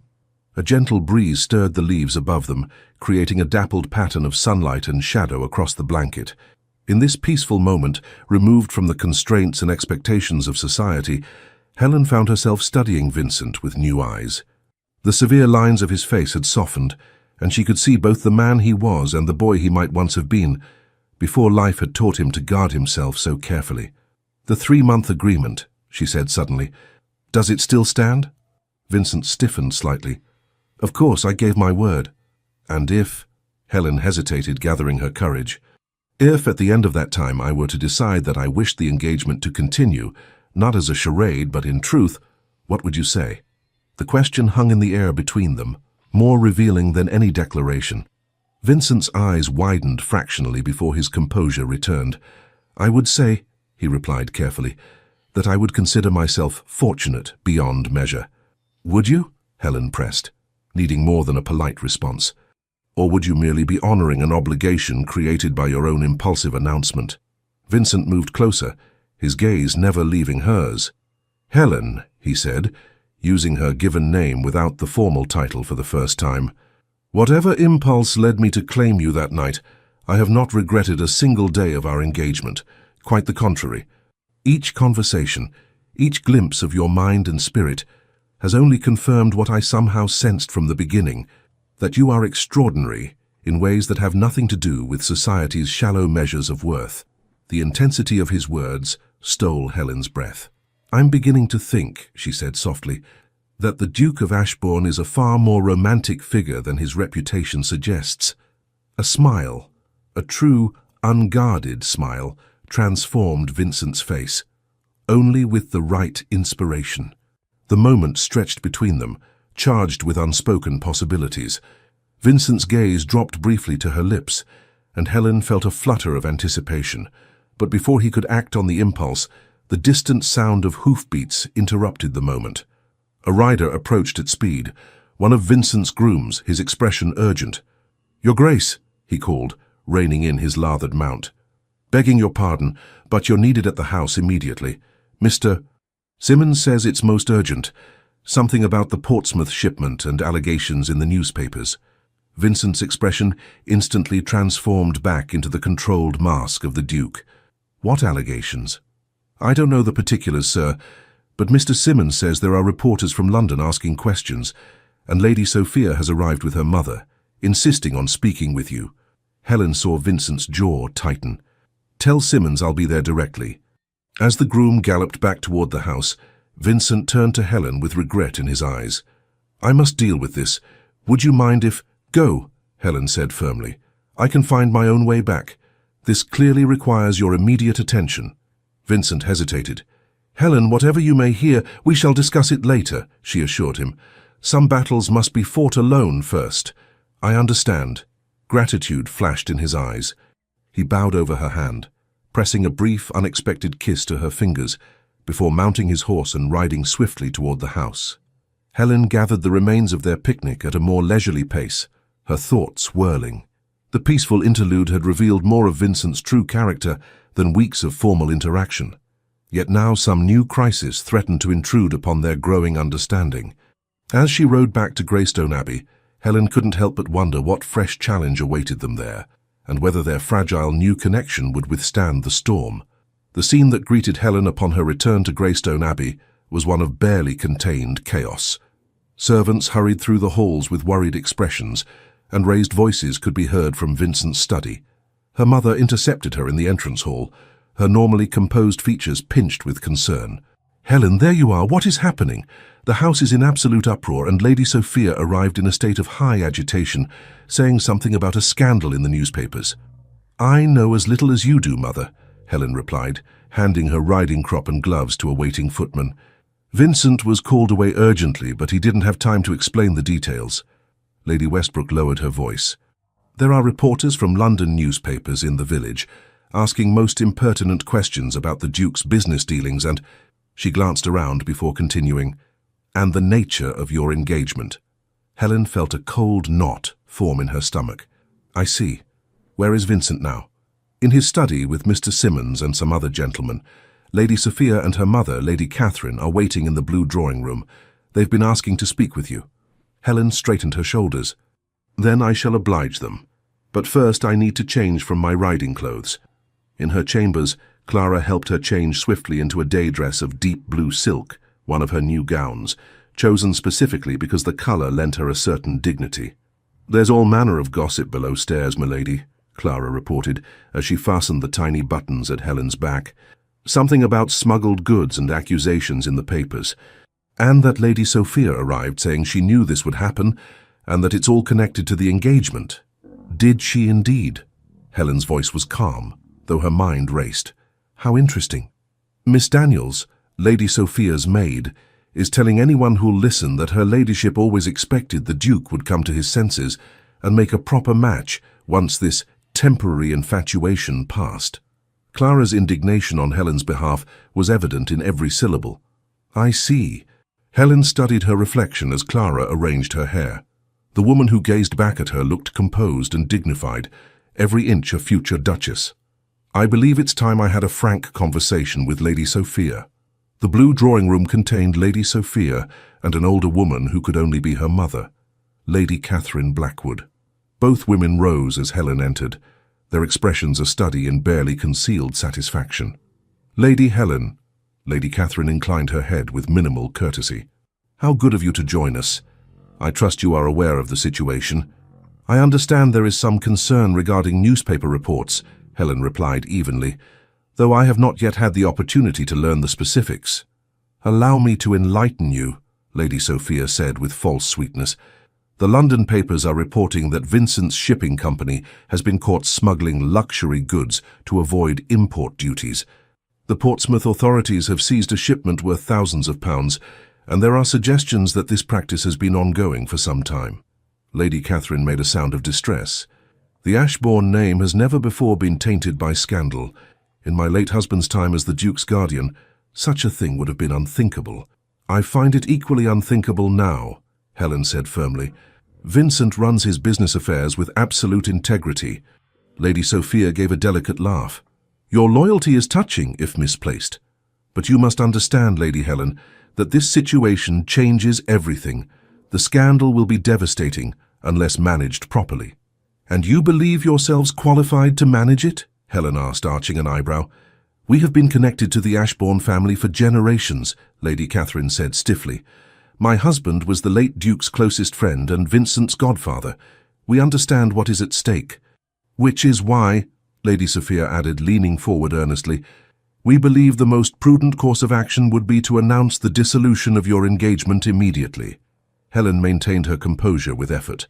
A gentle breeze stirred the leaves above them, creating a dappled pattern of sunlight and shadow across the blanket. In this peaceful moment, removed from the constraints and expectations of society, Helen found herself studying Vincent with new eyes. The severe lines of his face had softened, and she could see both the man he was and the boy he might once have been, before life had taught him to guard himself so carefully. "The 3-month agreement," she said suddenly. "Does it still stand?" Vincent stiffened slightly. "Of course, I gave my word." "And if—" Helen hesitated, gathering her courage. "If at the end of that time I were to decide that I wished the engagement to continue, not as a charade but in truth, what would you say?" The question hung in the air between them, more revealing than any declaration. Vincent's eyes widened fractionally before his composure returned. "I would say," he replied carefully, "that I would consider myself fortunate beyond measure." "Would you?" Helen pressed, needing more than a polite response. "Or would you merely be honoring an obligation created by your own impulsive announcement?" Vincent moved closer, his gaze never leaving hers. "Helen," he said, using her given name without the formal title for the first time, "whatever impulse led me to claim you that night, I have not regretted a single day of our engagement. Quite the contrary. Each conversation, each glimpse of your mind and spirit, has only confirmed what I somehow sensed from the beginning, that you are extraordinary in ways that have nothing to do with society's shallow measures of worth." The intensity of his words stole Helen's breath. "I'm beginning to think," she said softly, "that the Duke of Ashbourne is a far more romantic figure than his reputation suggests." A smile, a true, unguarded smile, transformed Vincent's face. Only with the right inspiration. The moment stretched between them, charged with unspoken possibilities. Vincent's gaze dropped briefly to her lips, and Helen felt a flutter of anticipation. But before he could act on the impulse, the distant sound of hoofbeats interrupted the moment. A rider approached at speed, one of Vincent's grooms, his expression urgent. "Your Grace," he called, reining in his lathered mount. "Begging your pardon, but you're needed at the house immediately. Mr. Simmons says it's most urgent. Something about the Portsmouth shipment and allegations in the newspapers." Vincent's expression instantly transformed back into the controlled mask of the Duke. "What allegations?" "I don't know the particulars, sir, but Mr. Simmons says there are reporters from London asking questions, and Lady Sophia has arrived with her mother, insisting on speaking with you." Helen saw Vincent's jaw tighten. "Tell Simmons I'll be there directly." As the groom galloped back toward the house, Vincent turned to Helen with regret in his eyes. "I must deal with this. Would you mind if—" "Go," Helen said firmly. "I can find my own way back. This clearly requires your immediate attention." Vincent hesitated. "Helen, whatever you may hear, we shall discuss it later," she assured him. "Some battles must be fought alone first." "I understand." Gratitude flashed in his eyes. He bowed over her hand, pressing a brief, unexpected kiss to her fingers, before mounting his horse and riding swiftly toward the house. Helen gathered the remains of their picnic at a more leisurely pace, her thoughts whirling. The peaceful interlude had revealed more of Vincent's true character than weeks of formal interaction. Yet now some new crisis threatened to intrude upon their growing understanding. As she rode back to Greystone Abbey, Helen couldn't help but wonder what fresh challenge awaited them there, and whether their fragile new connection would withstand the storm. The scene that greeted Helen upon her return to Greystone Abbey was one of barely contained chaos. Servants hurried through the halls with worried expressions, and raised voices could be heard from Vincent's study. Her mother intercepted her in the entrance hall, her normally composed features pinched with concern. "Helen, there you are. What is happening? The house is in absolute uproar, and Lady Sophia arrived in a state of high agitation, saying something about a scandal in the newspapers." "I know as little as you do, Mother," Helen replied, handing her riding crop and gloves to a waiting footman. Vincent was called away urgently, but he didn't have time to explain the details. Lady Westbrook lowered her voice. "There are reporters from London newspapers in the village. asking most impertinent questions about the Duke's business dealings and, she glanced around before continuing, and the nature of your engagement. Helen felt a cold knot form in her stomach. I see. Where is Vincent now? In his study with Mr. Simmons and some other gentlemen. Lady Sophia and her mother, Lady Catherine, are waiting in the blue drawing room. They've been asking to speak with you. Helen straightened her shoulders. Then I shall oblige them. But first I need to change from my riding clothes. In her chambers, Clara helped her change swiftly into a day dress of deep blue silk, one of her new gowns, chosen specifically because the colour lent her a certain dignity. There's all manner of gossip below stairs, milady, Clara reported, as she fastened the tiny buttons at Helen's back. Something about smuggled goods and accusations in the papers, and that Lady Sophia arrived saying she knew this would happen, and that it's all connected to the engagement. Did she indeed? Helen's voice was calm, though her mind raced. How interesting. Miss Daniels, Lady Sophia's maid, is telling anyone who'll listen that her ladyship always expected the Duke would come to his senses and make a proper match once this temporary infatuation passed. Clara's indignation on Helen's behalf was evident in every syllable. I see. Helen studied her reflection as Clara arranged her hair. The woman who gazed back at her looked composed and dignified, every inch a future duchess. I believe it's time I had a frank conversation with Lady Sophia. The blue drawing room contained Lady Sophia and an older woman who could only be her mother, Lady Catherine Blackwood. Both women rose as Helen entered, their expressions a study in barely concealed satisfaction. Lady Helen, Lady Catherine inclined her head with minimal courtesy. How good of you to join us. I trust you are aware of the situation. I understand there is some concern regarding newspaper reports, Helen replied evenly, though I have not yet had the opportunity to learn the specifics. Allow me to enlighten you, Lady Sophia said with false sweetness. The London papers are reporting that Vincent's shipping company has been caught smuggling luxury goods to avoid import duties. The Portsmouth authorities have seized a shipment worth thousands of pounds, and there are suggestions that this practice has been ongoing for some time. Lady Catherine made a sound of distress. The Ashbourne name has never before been tainted by scandal. In my late husband's time as the Duke's guardian, such a thing would have been unthinkable. I find it equally unthinkable now, Helen said firmly. Vincent runs his business affairs with absolute integrity. Lady Sophia gave a delicate laugh. Your loyalty is touching, if misplaced. But you must understand, Lady Helen, that this situation changes everything. The scandal will be devastating unless managed properly. And you believe yourselves qualified to manage it? Helen asked, arching an eyebrow. We have been connected to the Ashbourne family for generations, Lady Catherine said stiffly. My husband was the late Duke's closest friend and Vincent's godfather. We understand what is at stake. Which is why, Lady Sophia added, leaning forward earnestly, we believe the most prudent course of action would be to announce the dissolution of your engagement immediately. Helen maintained her composure with effort.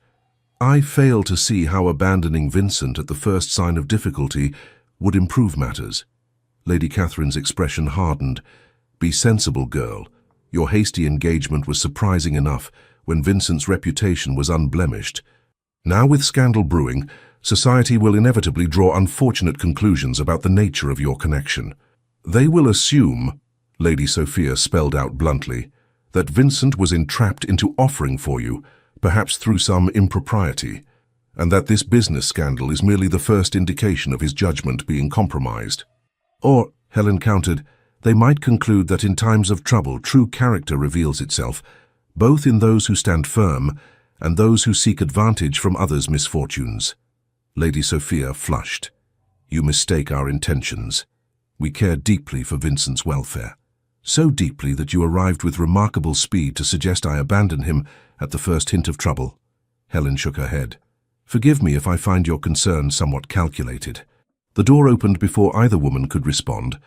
I fail to see how abandoning Vincent at the first sign of difficulty would improve matters. Lady Catherine's expression hardened. Be sensible, girl. Your hasty engagement was surprising enough when Vincent's reputation was unblemished. Now with scandal brewing, society will inevitably draw unfortunate conclusions about the nature of your connection. They will assume, Lady Sophia spelled out bluntly, that Vincent was entrapped into offering for you, perhaps through some impropriety, and that this business scandal is merely the first indication of his judgment being compromised. Or, Helen countered, they might conclude that in times of trouble true character reveals itself, both in those who stand firm and those who seek advantage from others' misfortunes. Lady Sophia flushed. You mistake our intentions. We care deeply for Vincent's welfare. So deeply that you arrived with remarkable speed to suggest I abandon him at the first hint of trouble. Helen shook her head. Forgive me if I find your concern somewhat calculated. The door opened before either woman could respond,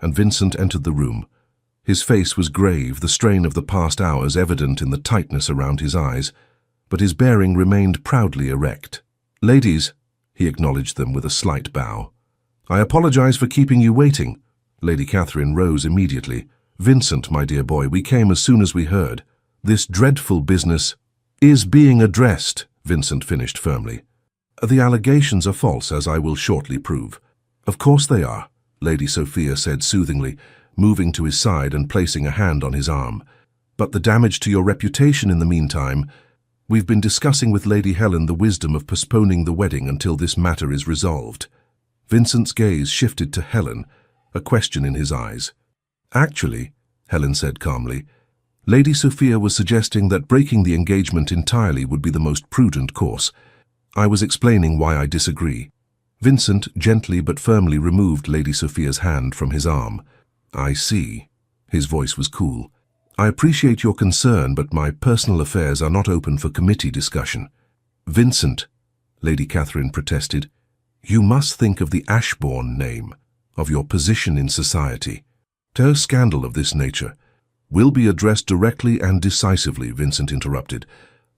and Vincent entered the room. His face was grave, the strain of the past hours evident in the tightness around his eyes, but his bearing remained proudly erect. Ladies, he acknowledged them with a slight bow. I apologize for keeping you waiting. Lady Catherine rose immediately. Vincent, my dear boy, we came as soon as we heard. This dreadful business is being addressed, Vincent finished firmly. The allegations are false, as I will shortly prove. Of course they are, Lady Sophia said soothingly, moving to his side and placing a hand on his arm. But the damage to your reputation in the meantime. We've been discussing with Lady Helen the wisdom of postponing the wedding until this matter is resolved. Vincent's gaze shifted to Helen, a question in his eyes. Actually, Helen said calmly, Lady Sophia was suggesting that breaking the engagement entirely would be the most prudent course. I was explaining why I disagree. Vincent gently but firmly removed Lady Sophia's hand from his arm. I see. His voice was cool. I appreciate your concern, but my personal affairs are not open for committee discussion. Vincent, Lady Catherine protested, you must think of the Ashbourne name, of your position in society. No scandal of this nature will be addressed directly and decisively, Vincent interrupted.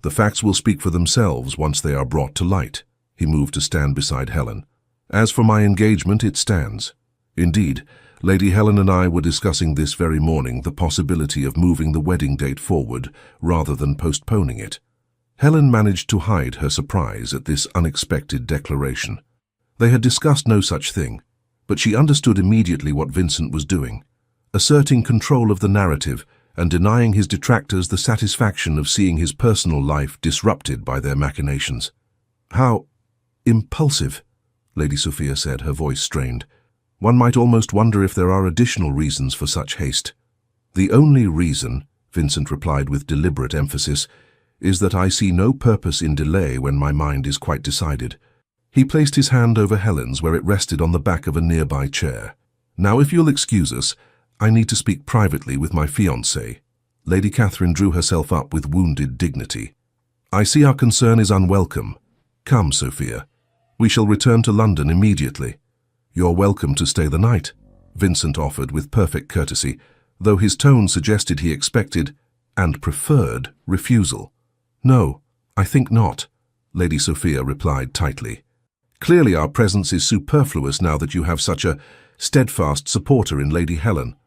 The facts will speak for themselves once they are brought to light. He moved to stand beside Helen. As for my engagement, it stands. Indeed, Lady Helen and I were discussing this very morning the possibility of moving the wedding date forward rather than postponing it. Helen managed to hide her surprise at this unexpected declaration. They had discussed no such thing, but she understood immediately what Vincent was doing, asserting control of the narrative and denying his detractors the satisfaction of seeing his personal life disrupted by their machinations. How impulsive, Lady Sophia said, her voice strained. One might almost wonder if there are additional reasons for such haste. The only reason, Vincent replied with deliberate emphasis, is that I see no purpose in delay when my mind is quite decided. He placed his hand over Helen's where it rested on the back of a nearby chair. Now, if you'll excuse us, I need to speak privately with my fiancé. Lady Catherine drew herself up with wounded dignity. I see our concern is unwelcome. Come, Sophia. We shall return to London immediately. You're welcome to stay the night, Vincent offered with perfect courtesy, though his tone suggested he expected, and preferred, refusal. No, I think not, Lady Sophia replied tightly. Clearly our presence is superfluous now that you have such a steadfast supporter in Lady Helen.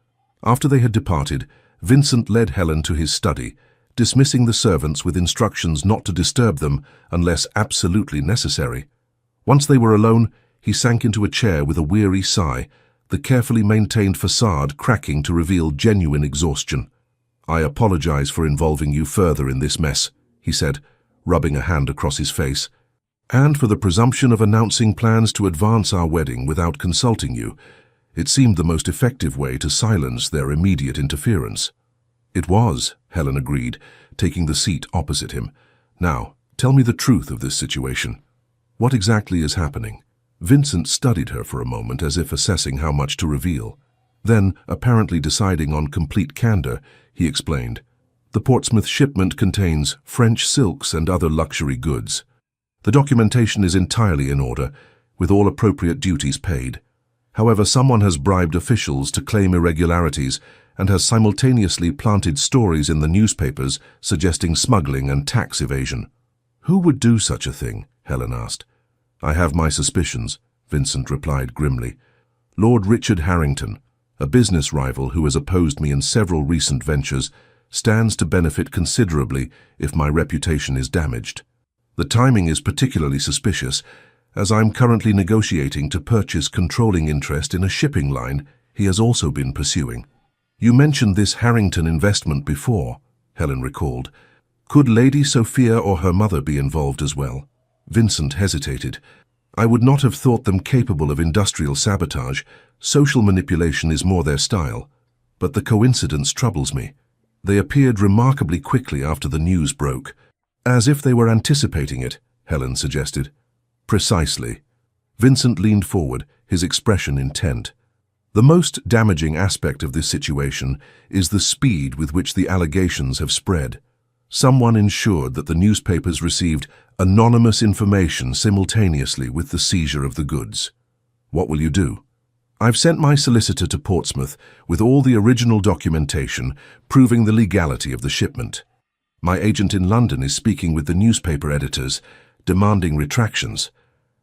After they had departed, Vincent led Helen to his study, dismissing the servants with instructions not to disturb them unless absolutely necessary. Once they were alone, he sank into a chair with a weary sigh, the carefully maintained facade cracking to reveal genuine exhaustion. I apologize for involving you further in this mess, he said, rubbing a hand across his face, and for the presumption of announcing plans to advance our wedding without consulting you. It seemed the most effective way to silence their immediate interference. It was, Helen agreed, taking the seat opposite him. Now, tell me the truth of this situation. What exactly is happening? Vincent studied her for a moment as if assessing how much to reveal. Then, apparently deciding on complete candor, he explained. The Portsmouth shipment contains French silks and other luxury goods. The documentation is entirely in order, with all appropriate duties paid. However, someone has bribed officials to claim irregularities and has simultaneously planted stories in the newspapers suggesting smuggling and tax evasion. Who would do such a thing? Helen asked. I have my suspicions, Vincent replied grimly. Lord Richard Harrington, a business rival who has opposed me in several recent ventures, stands to benefit considerably if my reputation is damaged. The timing is particularly suspicious, as I'm currently negotiating to purchase controlling interest in a shipping line he has also been pursuing. You mentioned this Harrington investment before, Helen recalled. Could Lady Sophia or her mother be involved as well? Vincent hesitated. I would not have thought them capable of industrial sabotage. Social manipulation is more their style. But the coincidence troubles me. They appeared remarkably quickly after the news broke. As if they were anticipating it, Helen suggested. Precisely. Vincent leaned forward, his expression intent. The most damaging aspect of this situation is the speed with which the allegations have spread. Someone ensured that the newspapers received anonymous information simultaneously with the seizure of the goods. What will you do? I've sent my solicitor to Portsmouth with all the original documentation proving the legality of the shipment. My agent in London is speaking with the newspaper editors, demanding retractions,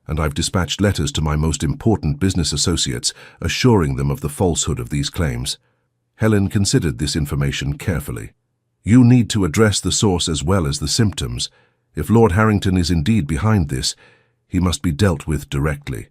and I've dispatched letters to my most important business associates assuring them of the falsehood of these claims. Helen considered this information carefully. You need to address the source as well as the symptoms. If Lord Harrington is indeed behind this, he must be dealt with directly.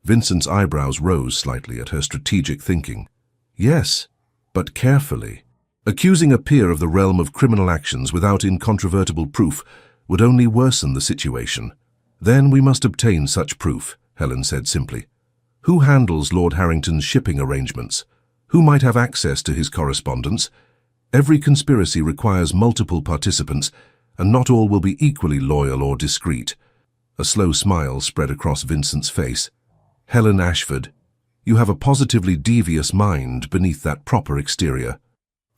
Vincent's eyebrows rose slightly at her strategic thinking. Yes, but carefully. Accusing a peer of the realm of criminal actions without incontrovertible proof would only worsen the situation. Then we must obtain such proof, Helen said simply. Who handles Lord Harrington's shipping arrangements? Who might have access to his correspondence? Every conspiracy requires multiple participants, and not all will be equally loyal or discreet. A slow smile spread across Vincent's face. Helen Ashford, you have a positively devious mind beneath that proper exterior.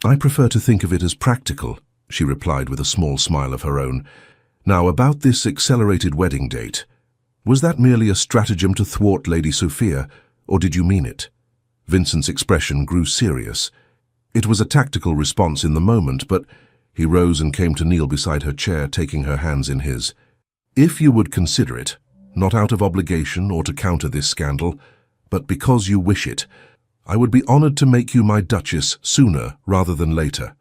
I prefer to think of it as practical, she replied with a small smile of her own. Now, about this accelerated wedding date. Was that merely a stratagem to thwart Lady Sophia, or did you mean it? Vincent's expression grew serious. It was a tactical response in the moment, but he rose and came to kneel beside her chair, taking her hands in his. If you would consider it, not out of obligation or to counter this scandal, but because you wish it, I would be honored to make you my Duchess sooner rather than later.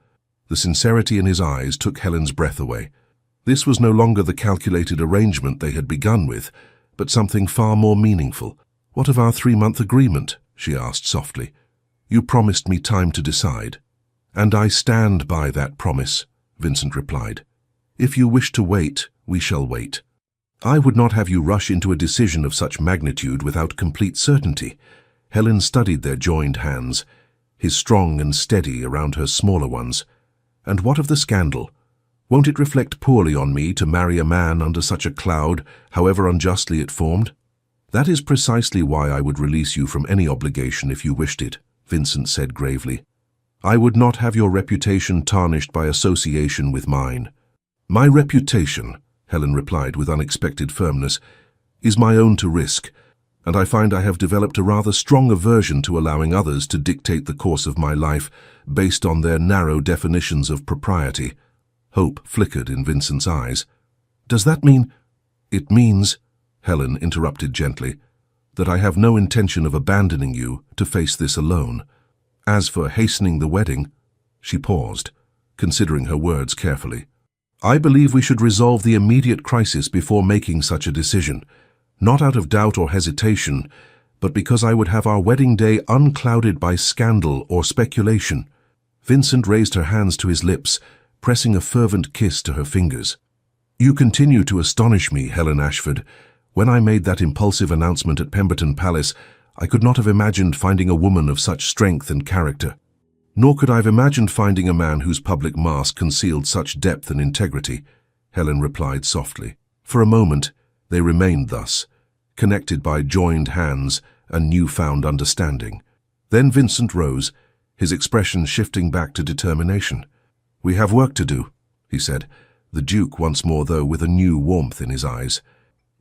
The sincerity in his eyes took Helen's breath away. This was no longer the calculated arrangement they had begun with, but something far more meaningful. What of our 3-month agreement? She asked softly. You promised me time to decide. And I stand by that promise, Vincent replied. If you wish to wait, we shall wait. I would not have you rush into a decision of such magnitude without complete certainty. Helen studied their joined hands, his strong and steady around her smaller ones. And what of the scandal? Won't it reflect poorly on me to marry a man under such a cloud, however unjustly it formed? That is precisely why I would release you from any obligation if you wished it, Vincent said gravely. I would not have your reputation tarnished by association with mine. My reputation, Helen replied with unexpected firmness, is my own to risk, and I find I have developed a rather strong aversion to allowing others to dictate the course of my life based on their narrow definitions of propriety. Hope flickered in Vincent's eyes. Does that mean— It means, Helen interrupted gently, that I have no intention of abandoning you to face this alone. As for hastening the wedding, she paused, considering her words carefully. I believe we should resolve the immediate crisis before making such a decision, not out of doubt or hesitation, but because I would have our wedding day unclouded by scandal or speculation. Vincent raised her hands to his lips, pressing a fervent kiss to her fingers. You continue to astonish me, Helen Ashford. When I made that impulsive announcement at Pemberton Palace, I could not have imagined finding a woman of such strength and character. Nor could I have imagined finding a man whose public mask concealed such depth and integrity, Helen replied softly. For a moment, they remained thus, connected by joined hands and newfound understanding. Then Vincent rose, his expression shifting back to determination. We have work to do, he said, the Duke once more though with a new warmth in his eyes.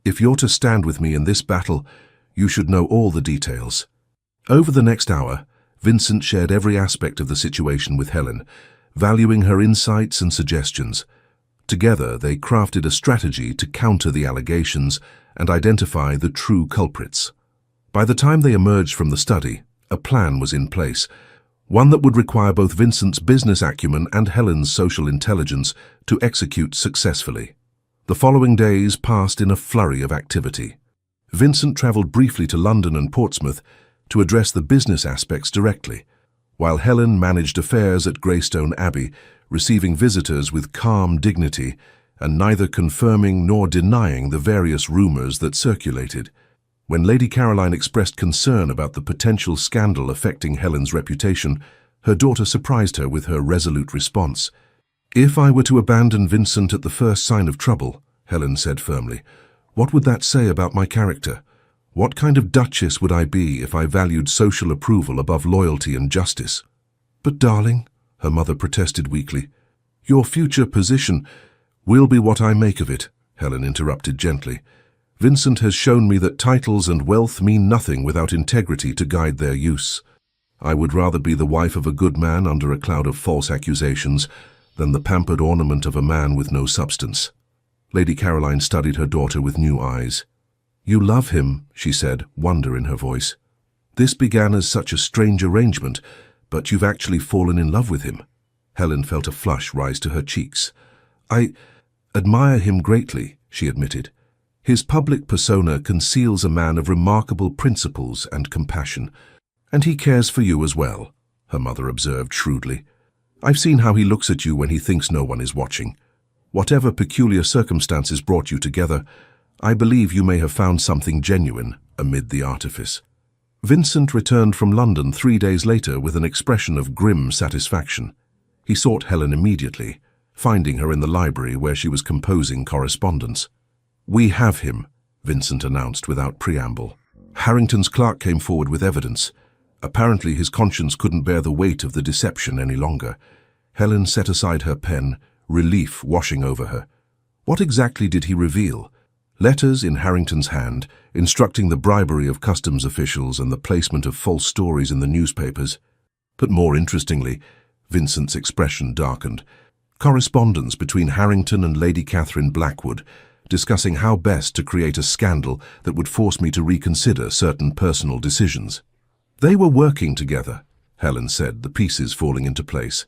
If you're to stand with me in this battle, you should know all the details. Over the next hour, Vincent shared every aspect of the situation with Helen, valuing her insights and suggestions. Together, they crafted a strategy to counter the allegations and identify the true culprits. By the time they emerged from the study, a plan was in place, one that would require both Vincent's business acumen and Helen's social intelligence to execute successfully. The following days passed in a flurry of activity. Vincent travelled briefly to London and Portsmouth to address the business aspects directly, while Helen managed affairs at Greystone Abbey, receiving visitors with calm dignity and neither confirming nor denying the various rumours that circulated. When Lady Caroline expressed concern about the potential scandal affecting Helen's reputation, her daughter surprised her with her resolute response. If I were to abandon Vincent at the first sign of trouble, Helen said firmly, what would that say about my character? What kind of duchess would I be if I valued social approval above loyalty and justice? But darling, her mother protested weakly, your future position will be what I make of it, Helen interrupted gently. Vincent has shown me that titles and wealth mean nothing without integrity to guide their use. I would rather be the wife of a good man under a cloud of false accusations than the pampered ornament of a man with no substance. Lady Caroline studied her daughter with new eyes. You love him, she said, wonder in her voice. This began as such a strange arrangement, but you've actually fallen in love with him. Helen felt a flush rise to her cheeks. I admire him greatly, she admitted. His public persona conceals a man of remarkable principles and compassion. And he cares for you as well, her mother observed shrewdly. I've seen how he looks at you when he thinks no one is watching. Whatever peculiar circumstances brought you together, I believe you may have found something genuine amid the artifice. Vincent returned from London 3 days later with an expression of grim satisfaction. He sought Helen immediately, finding her in the library where she was composing correspondence. "We have him," Vincent announced without preamble. Harrington's clerk came forward with evidence. Apparently his conscience couldn't bear the weight of the deception any longer. Helen set aside her pen, relief washing over her. What exactly did he reveal? Letters in Harrington's hand, instructing the bribery of customs officials and the placement of false stories in the newspapers. But more interestingly, Vincent's expression darkened. Correspondence between Harrington and Lady Catherine Blackwood, discussing how best to create a scandal that would force me to reconsider certain personal decisions. They were working together, Helen said, the pieces falling into place.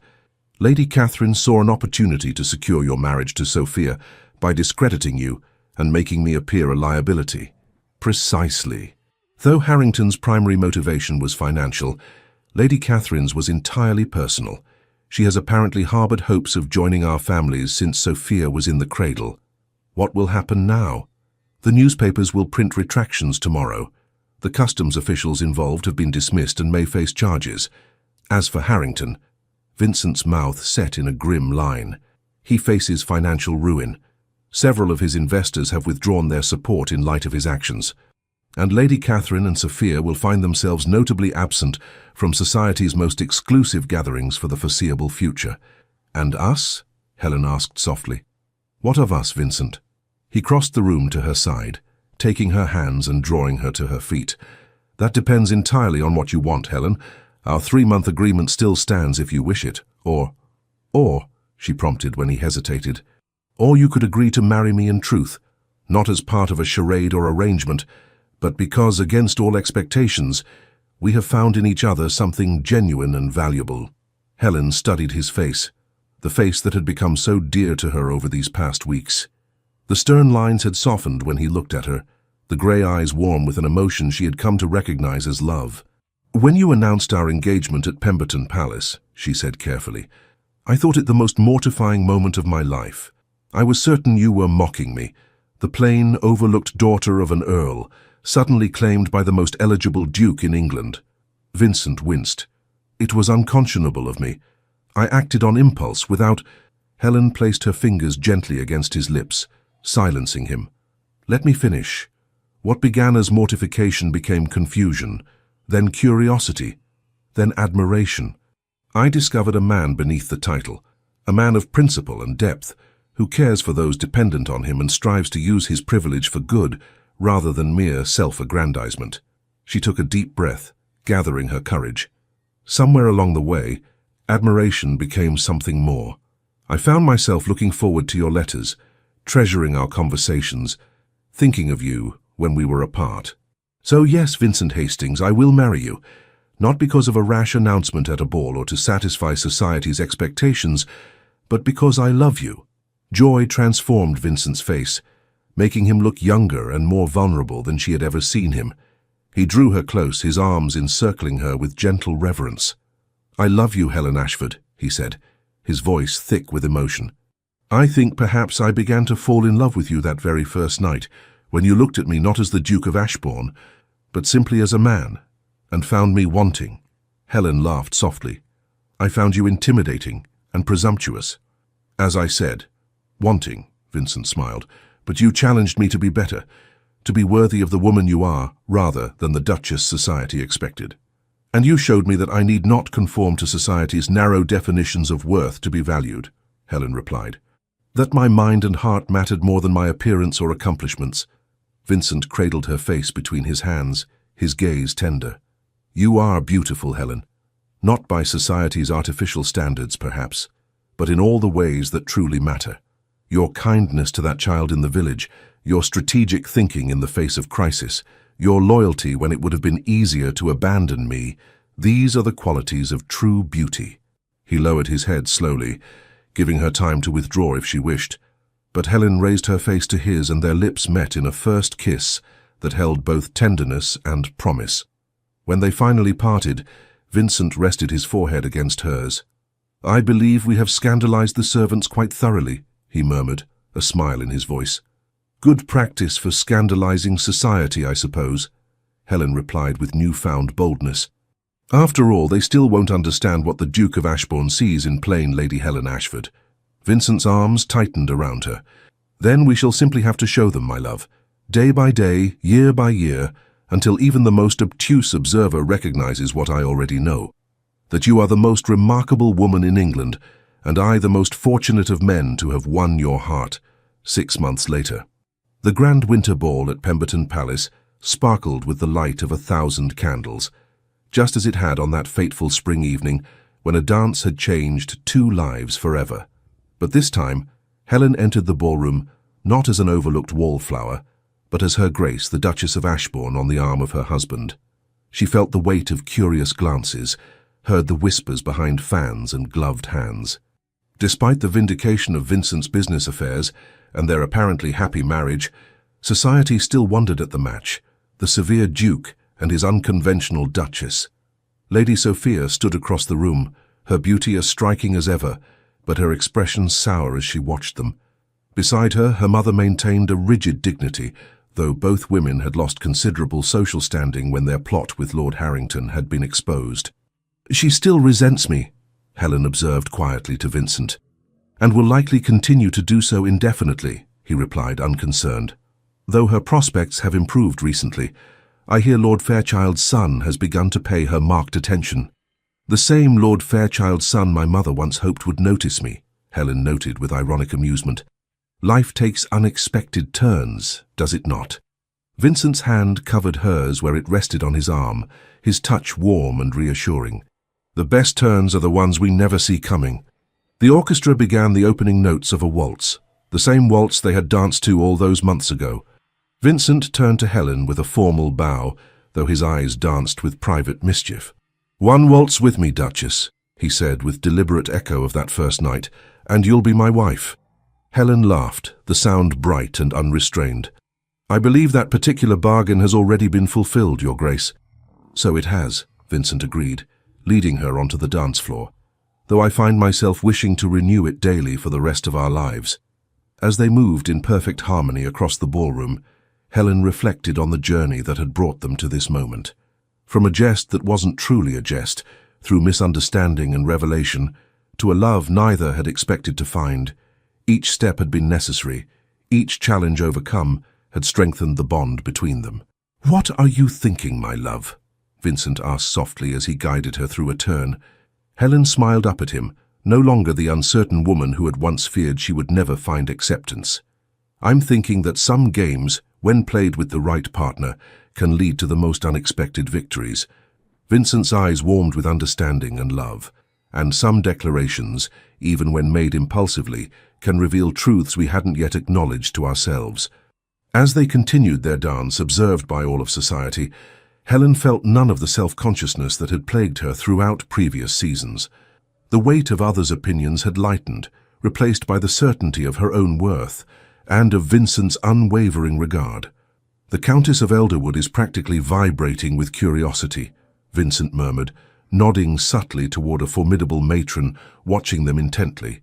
Lady Catherine saw an opportunity to secure your marriage to Sophia by discrediting you and making me appear a liability. Precisely. Though Harrington's primary motivation was financial, Lady Catherine's was entirely personal. She has apparently harbored hopes of joining our families since Sophia was in the cradle. What will happen now? The newspapers will print retractions tomorrow. The customs officials involved have been dismissed and may face charges. As for Harrington, Vincent's mouth set in a grim line. He faces financial ruin. Several of his investors have withdrawn their support in light of his actions. And Lady Catherine and Sophia will find themselves notably absent from society's most exclusive gatherings for the foreseeable future. And us? Helen asked softly. What of us, Vincent? He crossed the room to her side, taking her hands and drawing her to her feet. That depends entirely on what you want, Helen. Our 3-month agreement still stands if you wish it. Or, she prompted when he hesitated, or you could agree to marry me in truth, not as part of a charade or arrangement, but because, against all expectations, we have found in each other something genuine and valuable. Helen studied his face, the face that had become so dear to her over these past weeks. The stern lines had softened when he looked at her, the grey eyes warm with an emotion she had come to recognize as love. When you announced our engagement at Pemberton Palace, she said carefully, I thought it the most mortifying moment of my life. I was certain you were mocking me, the plain, overlooked daughter of an earl, suddenly claimed by the most eligible duke in England. Vincent winced. It was unconscionable of me. I acted on impulse without... Helen placed her fingers gently against his lips, silencing him. Let me finish. What began as mortification became confusion, then curiosity, then admiration. I discovered a man beneath the title, a man of principle and depth, who cares for those dependent on him and strives to use his privilege for good rather than mere self-aggrandizement. She took a deep breath, gathering her courage. Somewhere along the way, admiration became something more. I found myself looking forward to your letters, treasuring our conversations, thinking of you when we were apart. So yes, Vincent Hastings, I will marry you, not because of a rash announcement at a ball or to satisfy society's expectations, but because I love you. Joy transformed Vincent's face, making him look younger and more vulnerable than she had ever seen him. He drew her close, his arms encircling her with gentle reverence. I love you, Helen Ashford, he said, his voice thick with emotion. I think perhaps I began to fall in love with you that very first night, when you looked at me not as the Duke of Ashbourne, but simply as a man, and found me wanting. Helen laughed softly. I found you intimidating and presumptuous. As I said, wanting, Vincent smiled, but you challenged me to be better, to be worthy of the woman you are, rather than the Duchess society expected. And you showed me that I need not conform to society's narrow definitions of worth to be valued, Helen replied. That my mind and heart mattered more than my appearance or accomplishments. Vincent cradled her face between his hands, his gaze tender. You are beautiful, Helen. Not by society's artificial standards, perhaps, but in all the ways that truly matter. Your kindness to that child in the village, your strategic thinking in the face of crisis, your loyalty when it would have been easier to abandon me, these are the qualities of true beauty. He lowered his head slowly, giving her time to withdraw if she wished. But Helen raised her face to his, and their lips met in a first kiss that held both tenderness and promise. When they finally parted, Vincent rested his forehead against hers. "I believe we have scandalized the servants quite thoroughly," he murmured, a smile in his voice. "Good practice for scandalizing society, I suppose," Helen replied with newfound boldness. "After all, they still won't understand what the Duke of Ashbourne sees in plain Lady Helen Ashford." Vincent's arms tightened around her. "Then we shall simply have to show them, my love, day by day, year by year, until even the most obtuse observer recognizes what I already know, that you are the most remarkable woman in England, and I the most fortunate of men to have won your heart." 6 months later. The grand winter ball at Pemberton Palace sparkled with the light of 1,000 candles, just as it had on that fateful spring evening when a dance had changed 2 lives forever. But this time, Helen entered the ballroom not as an overlooked wallflower, but as Her Grace, the Duchess of Ashbourne, on the arm of her husband. She felt the weight of curious glances, heard the whispers behind fans and gloved hands. Despite the vindication of Vincent's business affairs and their apparently happy marriage, society still wondered at the match, the severe Duke and his unconventional Duchess. Lady Sophia stood across the room, her beauty as striking as ever, but her expression sour as she watched them. Beside her, her mother maintained a rigid dignity, though both women had lost considerable social standing when their plot with Lord Harrington had been exposed. "She still resents me," Helen observed quietly to Vincent. "And will likely continue to do so indefinitely," he replied, unconcerned. "Though her prospects have improved recently, I hear Lord Fairchild's son has begun to pay her marked attention." "The same Lord Fairchild's son my mother once hoped would notice me," Helen noted with ironic amusement. "Life takes unexpected turns, does it not?" Vincent's hand covered hers where it rested on his arm, his touch warm and reassuring. "The best turns are the ones we never see coming." The orchestra began the opening notes of a waltz, the same waltz they had danced to all those months ago. Vincent turned to Helen with a formal bow, though his eyes danced with private mischief. "One waltz with me, Duchess," he said with deliberate echo of that first night, "and you'll be my wife." Helen laughed, the sound bright and unrestrained. "I believe that particular bargain has already been fulfilled, Your Grace." "So it has," Vincent agreed, leading her onto the dance floor, "though I find myself wishing to renew it daily for the rest of our lives." As they moved in perfect harmony across the ballroom, Helen reflected on the journey that had brought them to this moment. From a jest that wasn't truly a jest, through misunderstanding and revelation, to a love neither had expected to find, each step had been necessary, each challenge overcome had strengthened the bond between them. "What are you thinking, my love?" Vincent asked softly as he guided her through a turn. Helen smiled up at him, no longer the uncertain woman who had once feared she would never find acceptance. "I'm thinking that some games, when played with the right partner, can lead to the most unexpected victories." Vincent's eyes warmed with understanding and love, and some declarations, even when made impulsively, can reveal truths we hadn't yet acknowledged to ourselves. As they continued their dance, observed by all of society, Helen felt none of the self-consciousness that had plagued her throughout previous seasons. The weight of others' opinions had lightened, replaced by the certainty of her own worth, and of Vincent's unwavering regard. "The Countess of Elderwood is practically vibrating with curiosity," Vincent murmured, nodding subtly toward a formidable matron watching them intently.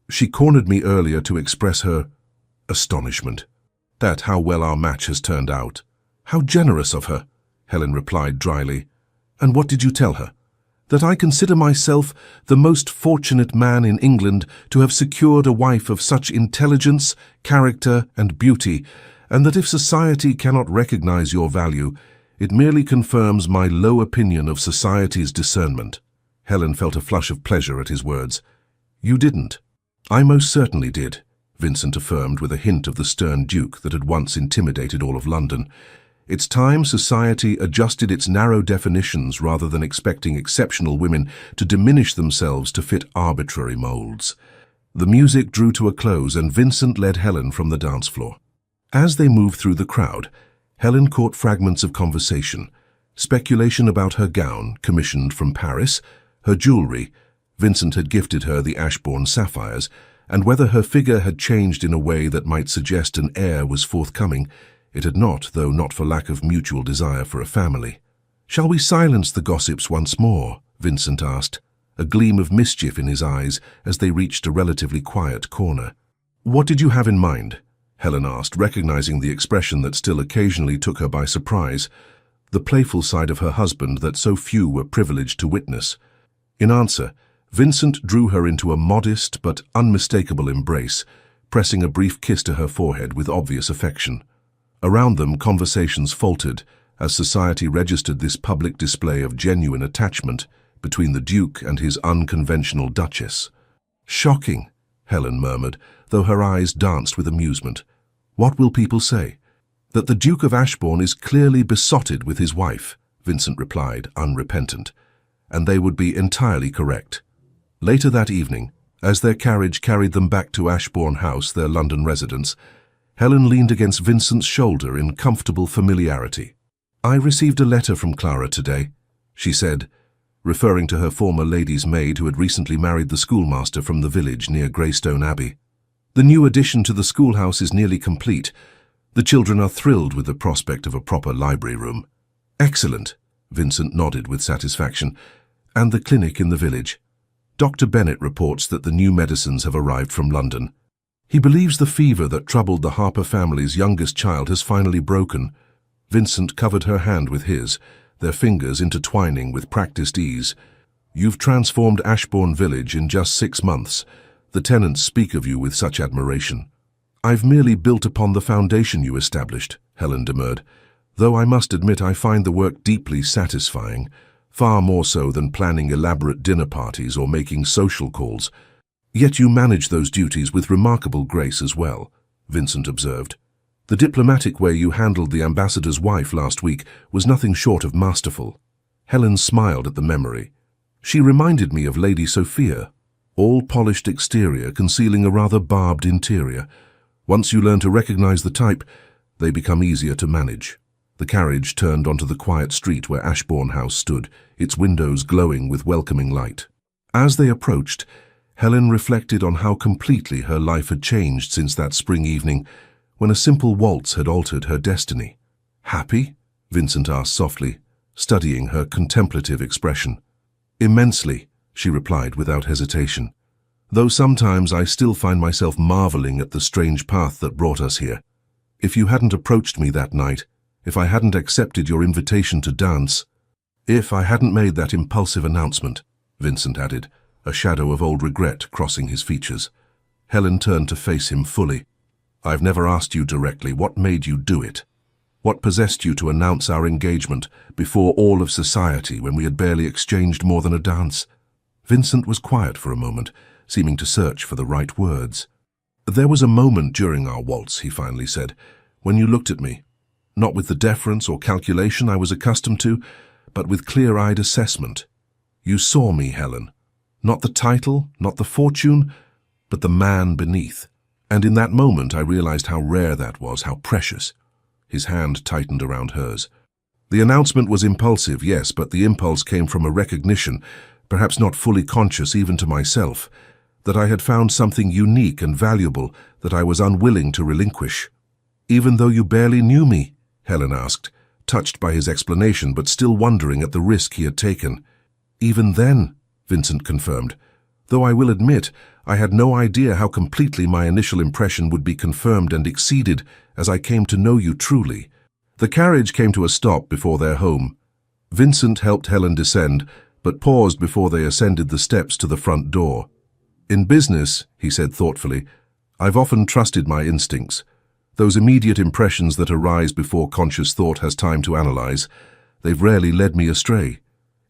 "She cornered me earlier to express her astonishment at how well our match has turned out." "How generous of her," Helen replied dryly. "And what did you tell her?" "That I consider myself the most fortunate man in England to have secured a wife of such intelligence, character, and beauty, and that if society cannot recognize your value, it merely confirms my low opinion of society's discernment." Helen felt a flush of pleasure at his words. "You didn't." "I most certainly did," Vincent affirmed with a hint of the stern Duke that had once intimidated all of London. It's time society adjusted its narrow definitions rather than expecting exceptional women to diminish themselves to fit arbitrary molds. The music drew to a close and Vincent led Helen from the dance floor. As they moved through the crowd, Helen caught fragments of conversation, speculation about her gown, commissioned from Paris, her jewelry — Vincent had gifted her the Ashbourne sapphires — and whether her figure had changed in a way that might suggest an heir was forthcoming, it had not, though not for lack of mutual desire for a family. "Shall we silence the gossips once more?" Vincent asked, a gleam of mischief in his eyes as they reached a relatively quiet corner. "What did you have in mind?" Helen asked, recognizing the expression that still occasionally took her by surprise, the playful side of her husband that so few were privileged to witness. In answer, Vincent drew her into a modest but unmistakable embrace, pressing a brief kiss to her forehead with obvious affection. Around them, conversations faltered as society registered this public display of genuine attachment between the Duke and his unconventional Duchess. "Shocking," Helen murmured, though her eyes danced with amusement. "What will people say?" "That the Duke of Ashbourne is clearly besotted with his wife," Vincent replied, unrepentant. "And they would be entirely correct." Later that evening, as their carriage carried them back to Ashbourne House, their London residence, Helen leaned against Vincent's shoulder in comfortable familiarity. "I received a letter from Clara today," she said, referring to her former lady's maid who had recently married the schoolmaster from the village near Greystone Abbey. "The new addition to the schoolhouse is nearly complete. The children are thrilled with the prospect of a proper library room." "Excellent," Vincent nodded with satisfaction. "And the clinic in the village?" "Dr. Bennett reports that the new medicines have arrived from London. He believes the fever that troubled the Harper family's youngest child has finally broken." Vincent covered her hand with his, their fingers intertwining with practiced ease. "You've transformed Ashbourne Village in just 6 months. The tenants speak of you with such admiration." "I've merely built upon the foundation you established," Helen demurred, "though I must admit I find the work deeply satisfying, far more so than planning elaborate dinner parties or making social calls." "Yet you manage those duties with remarkable grace as well," Vincent observed. "The diplomatic way you handled the ambassador's wife last week was nothing short of masterful." Helen smiled at the memory. "She reminded me of Lady Sophia, all polished exterior concealing a rather barbed interior. Once you learn to recognize the type, they become easier to manage." The carriage turned onto the quiet street where Ashbourne House stood, its windows glowing with welcoming light. As they approached, Helen reflected on how completely her life had changed since that spring evening, when a simple waltz had altered her destiny. "Happy?" Vincent asked softly, studying her contemplative expression. "Immensely," she replied without hesitation. "Though sometimes I still find myself marveling at the strange path that brought us here. If you hadn't approached me that night, if I hadn't accepted your invitation to dance, if I hadn't made that impulsive announcement," Vincent added, a shadow of old regret crossing his features. Helen turned to face him fully. "I've never asked you directly what made you do it. What possessed you to announce our engagement before all of society when we had barely exchanged more than a dance?" Vincent was quiet for a moment, seeming to search for the right words. "There was a moment during our waltz," he finally said, "when you looked at me, not with the deference or calculation I was accustomed to, but with clear-eyed assessment. You saw me, Helen. Not the title, not the fortune, but the man beneath. And in that moment I realized how rare that was, how precious." His hand tightened around hers. "The announcement was impulsive, yes, but the impulse came from a recognition, perhaps not fully conscious even to myself, that I had found something unique and valuable that I was unwilling to relinquish." "Even though you barely knew me?" Helen asked, touched by his explanation but still wondering at the risk he had taken. "Even then," Vincent confirmed, "though I will admit I had no idea how completely my initial impression would be confirmed and exceeded as I came to know you truly." The carriage came to a stop before their home. Vincent helped Helen descend, but paused before they ascended the steps to the front door. "In business," he said thoughtfully, "I've often trusted my instincts. Those immediate impressions that arise before conscious thought has time to analyze, they've rarely led me astray."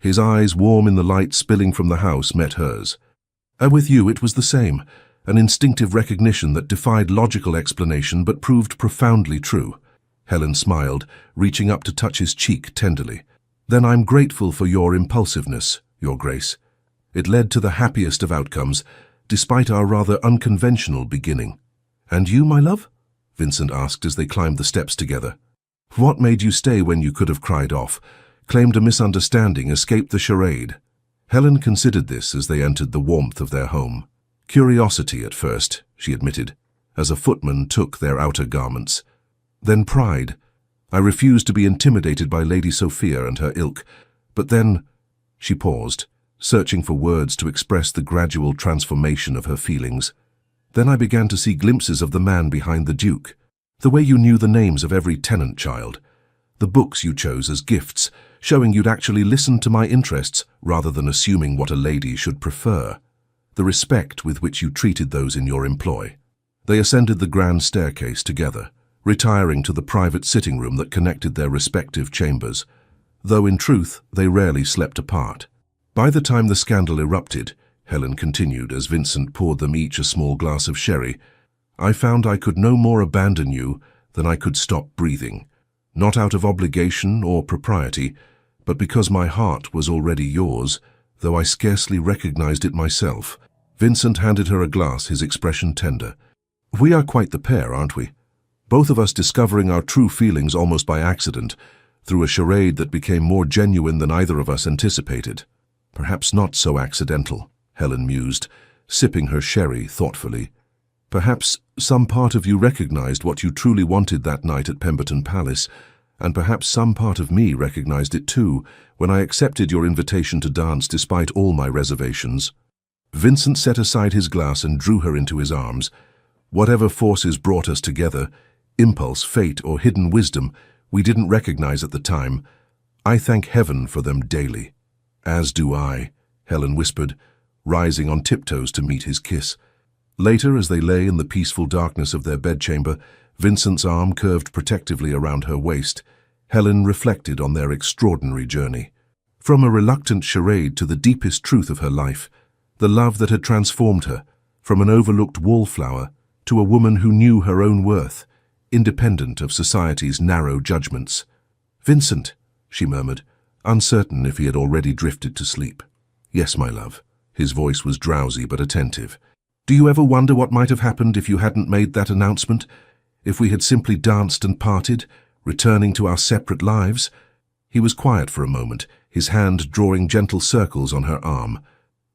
His eyes, warm in the light spilling from the house, met hers. "With you it was the same, an instinctive recognition that defied logical explanation but proved profoundly true." Helen smiled, reaching up to touch his cheek tenderly. "Then I'm grateful for your impulsiveness, Your Grace. It led to the happiest of outcomes, despite our rather unconventional beginning." "And you, my love?" Vincent asked as they climbed the steps together. "What made you stay when you could have cried off, claimed a misunderstanding, escaped the charade?" Helen considered this as they entered the warmth of their home. Curiosity at first, she admitted, as a footman took their outer garments. Then pride. I refused to be intimidated by Lady Sophia and her ilk. But then, she paused, searching for words to express the gradual transformation of her feelings. Then I began to see glimpses of the man behind the Duke, the way you knew the names of every tenant child, the books you chose as gifts, showing you'd actually listened to my interests rather than assuming what a lady should prefer, the respect with which you treated those in your employ. They ascended the grand staircase together, retiring to the private sitting room that connected their respective chambers, though in truth they rarely slept apart. By the time the scandal erupted, Helen continued as Vincent poured them each a small glass of sherry, I found I could no more abandon you than I could stop breathing, not out of obligation or propriety, but because my heart was already yours, though I scarcely recognized it myself. Vincent handed her a glass, his expression tender. We are quite the pair, aren't we? Both of us discovering our true feelings almost by accident, through a charade that became more genuine than either of us anticipated. Perhaps not so accidental, Helen mused, sipping her sherry thoughtfully. Perhaps some part of you recognized what you truly wanted that night at Pemberton Palace, and perhaps some part of me recognized it too when I accepted your invitation to dance despite all my reservations. Vincent set aside his glass and drew her into his arms. Whatever forces brought us together, impulse, fate, or hidden wisdom, we didn't recognize at the time. I thank heaven for them daily. As do I, Helen whispered, rising on tiptoes to meet his kiss. Later, as they lay in the peaceful darkness of their bedchamber, Vincent's arm curved protectively around her waist, Helen reflected on their extraordinary journey. From a reluctant charade to the deepest truth of her life, the love that had transformed her, from an overlooked wallflower to a woman who knew her own worth, independent of society's narrow judgments. Vincent, she murmured, uncertain if he had already drifted to sleep. Yes, my love. His voice was drowsy but attentive. Do you ever wonder what might have happened if you hadn't made that announcement? If we had simply danced and parted, returning to our separate lives? He was quiet for a moment, his hand drawing gentle circles on her arm.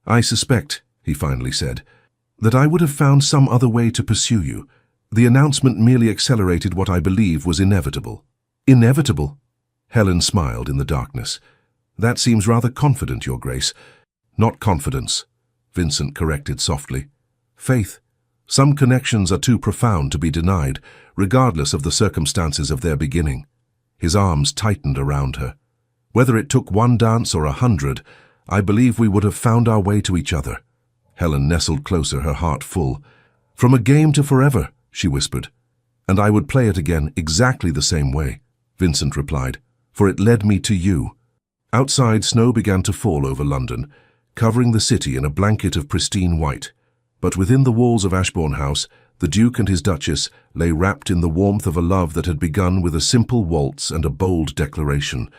I suspect, he finally said, that I would have found some other way to pursue you. The announcement merely accelerated what I believe was inevitable. Inevitable? Helen smiled in the darkness. That seems rather confident, Your Grace. Not confidence, Vincent corrected softly. Faith. Some connections are too profound to be denied, regardless of the circumstances of their beginning. His arms tightened around her. Whether it took one dance or 100, I believe we would have found our way to each other. Helen nestled closer, her heart full. From a game to forever, she whispered. And I would play it again exactly the same way, Vincent replied, for it led me to you. Outside, snow began to fall over London, covering the city in a blanket of pristine white. But within the walls of Ashbourne House, the Duke and his Duchess lay wrapped in the warmth of a love that had begun with a simple waltz and a bold declaration,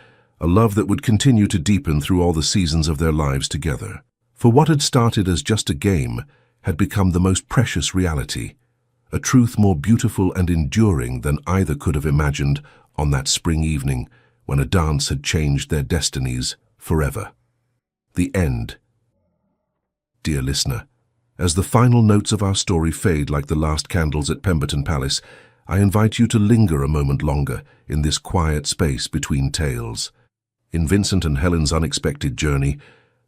a love that would continue to deepen through all the seasons of their lives together. For what had started as just a game had become the most precious reality, a truth more beautiful and enduring than either could have imagined on that spring evening when a dance had changed their destinies forever. The end. Dear listener, as the final notes of our story fade like the last candles at Pemberton Palace, I invite you to linger a moment longer in this quiet space between tales. In Vincent and Helen's unexpected journey,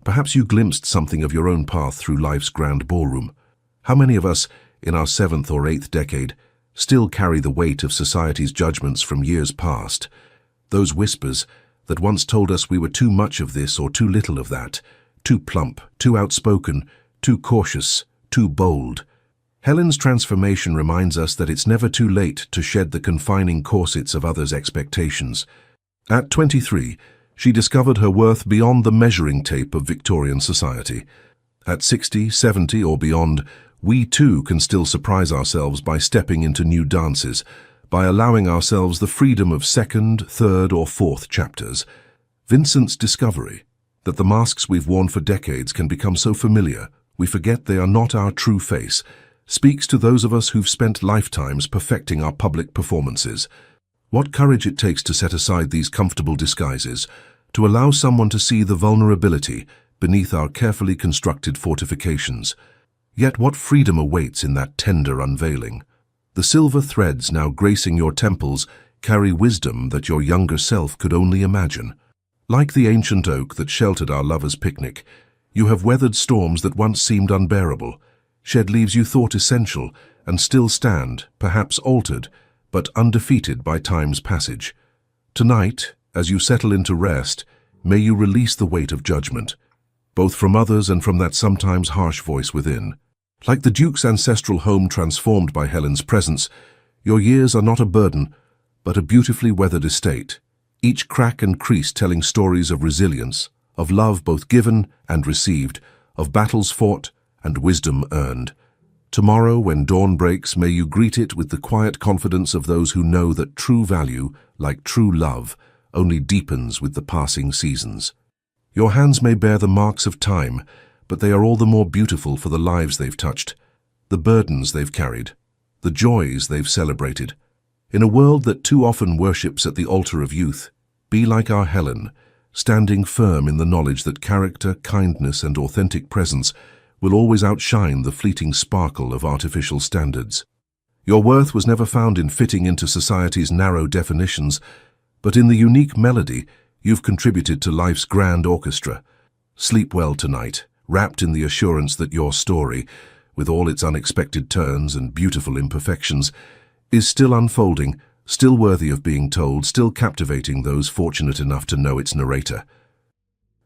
perhaps you glimpsed something of your own path through life's grand ballroom. How many of us, in our 7th or 8th decade, still carry the weight of society's judgments from years past? Those whispers that once told us we were too much of this or too little of that, too plump, too outspoken, too cautious, too bold. Helen's transformation reminds us that it's never too late to shed the confining corsets of others' expectations. At 23, she discovered her worth beyond the measuring tape of Victorian society. At 60, 70, or beyond, we too can still surprise ourselves by stepping into new dances, by allowing ourselves the freedom of 2nd, 3rd, or 4th chapters. Vincent's discovery that the masks we've worn for decades can become so familiar we forget they are not our true face, speaks to those of us who've spent lifetimes perfecting our public performances. What courage it takes to set aside these comfortable disguises, to allow someone to see the vulnerability beneath our carefully constructed fortifications. Yet what freedom awaits in that tender unveiling? The silver threads now gracing your temples carry wisdom that your younger self could only imagine. Like the ancient oak that sheltered our lovers' picnic, you have weathered storms that once seemed unbearable, shed leaves you thought essential, and still stand, perhaps altered, but undefeated by time's passage. Tonight, as you settle into rest, may you release the weight of judgment, both from others and from that sometimes harsh voice within. Like the Duke's ancestral home transformed by Helen's presence, your years are not a burden, but a beautifully weathered estate, each crack and crease telling stories of resilience, of love both given and received, of battles fought and wisdom earned. Tomorrow, when dawn breaks, may you greet it with the quiet confidence of those who know that true value, like true love, only deepens with the passing seasons. Your hands may bear the marks of time, but they are all the more beautiful for the lives they've touched, the burdens they've carried, the joys they've celebrated. In a world that too often worships at the altar of youth, be like our Helen, standing firm in the knowledge that character, kindness, and authentic presence will always outshine the fleeting sparkle of artificial standards. Your worth was never found in fitting into society's narrow definitions, but in the unique melody you've contributed to life's grand orchestra. Sleep well tonight, wrapped in the assurance that your story, with all its unexpected turns and beautiful imperfections, is still unfolding, still worthy of being told, still captivating those fortunate enough to know its narrator.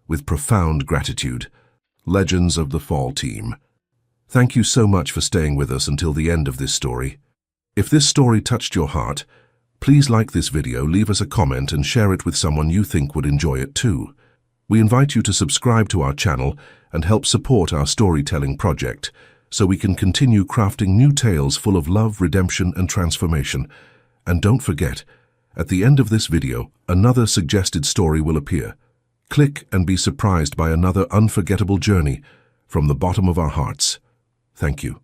With profound gratitude, Legends of the Fall team. Thank you so much for staying with us until the end of this story. If this story touched your heart, please like this video, leave us a comment, and share it with someone you think would enjoy it too. We invite you to subscribe to our channel and help support our storytelling project, so we can continue crafting new tales full of love, redemption, and transformation. And don't forget, at the end of this video, another suggested story will appear. Click and be surprised by another unforgettable journey from the bottom of our hearts. Thank you.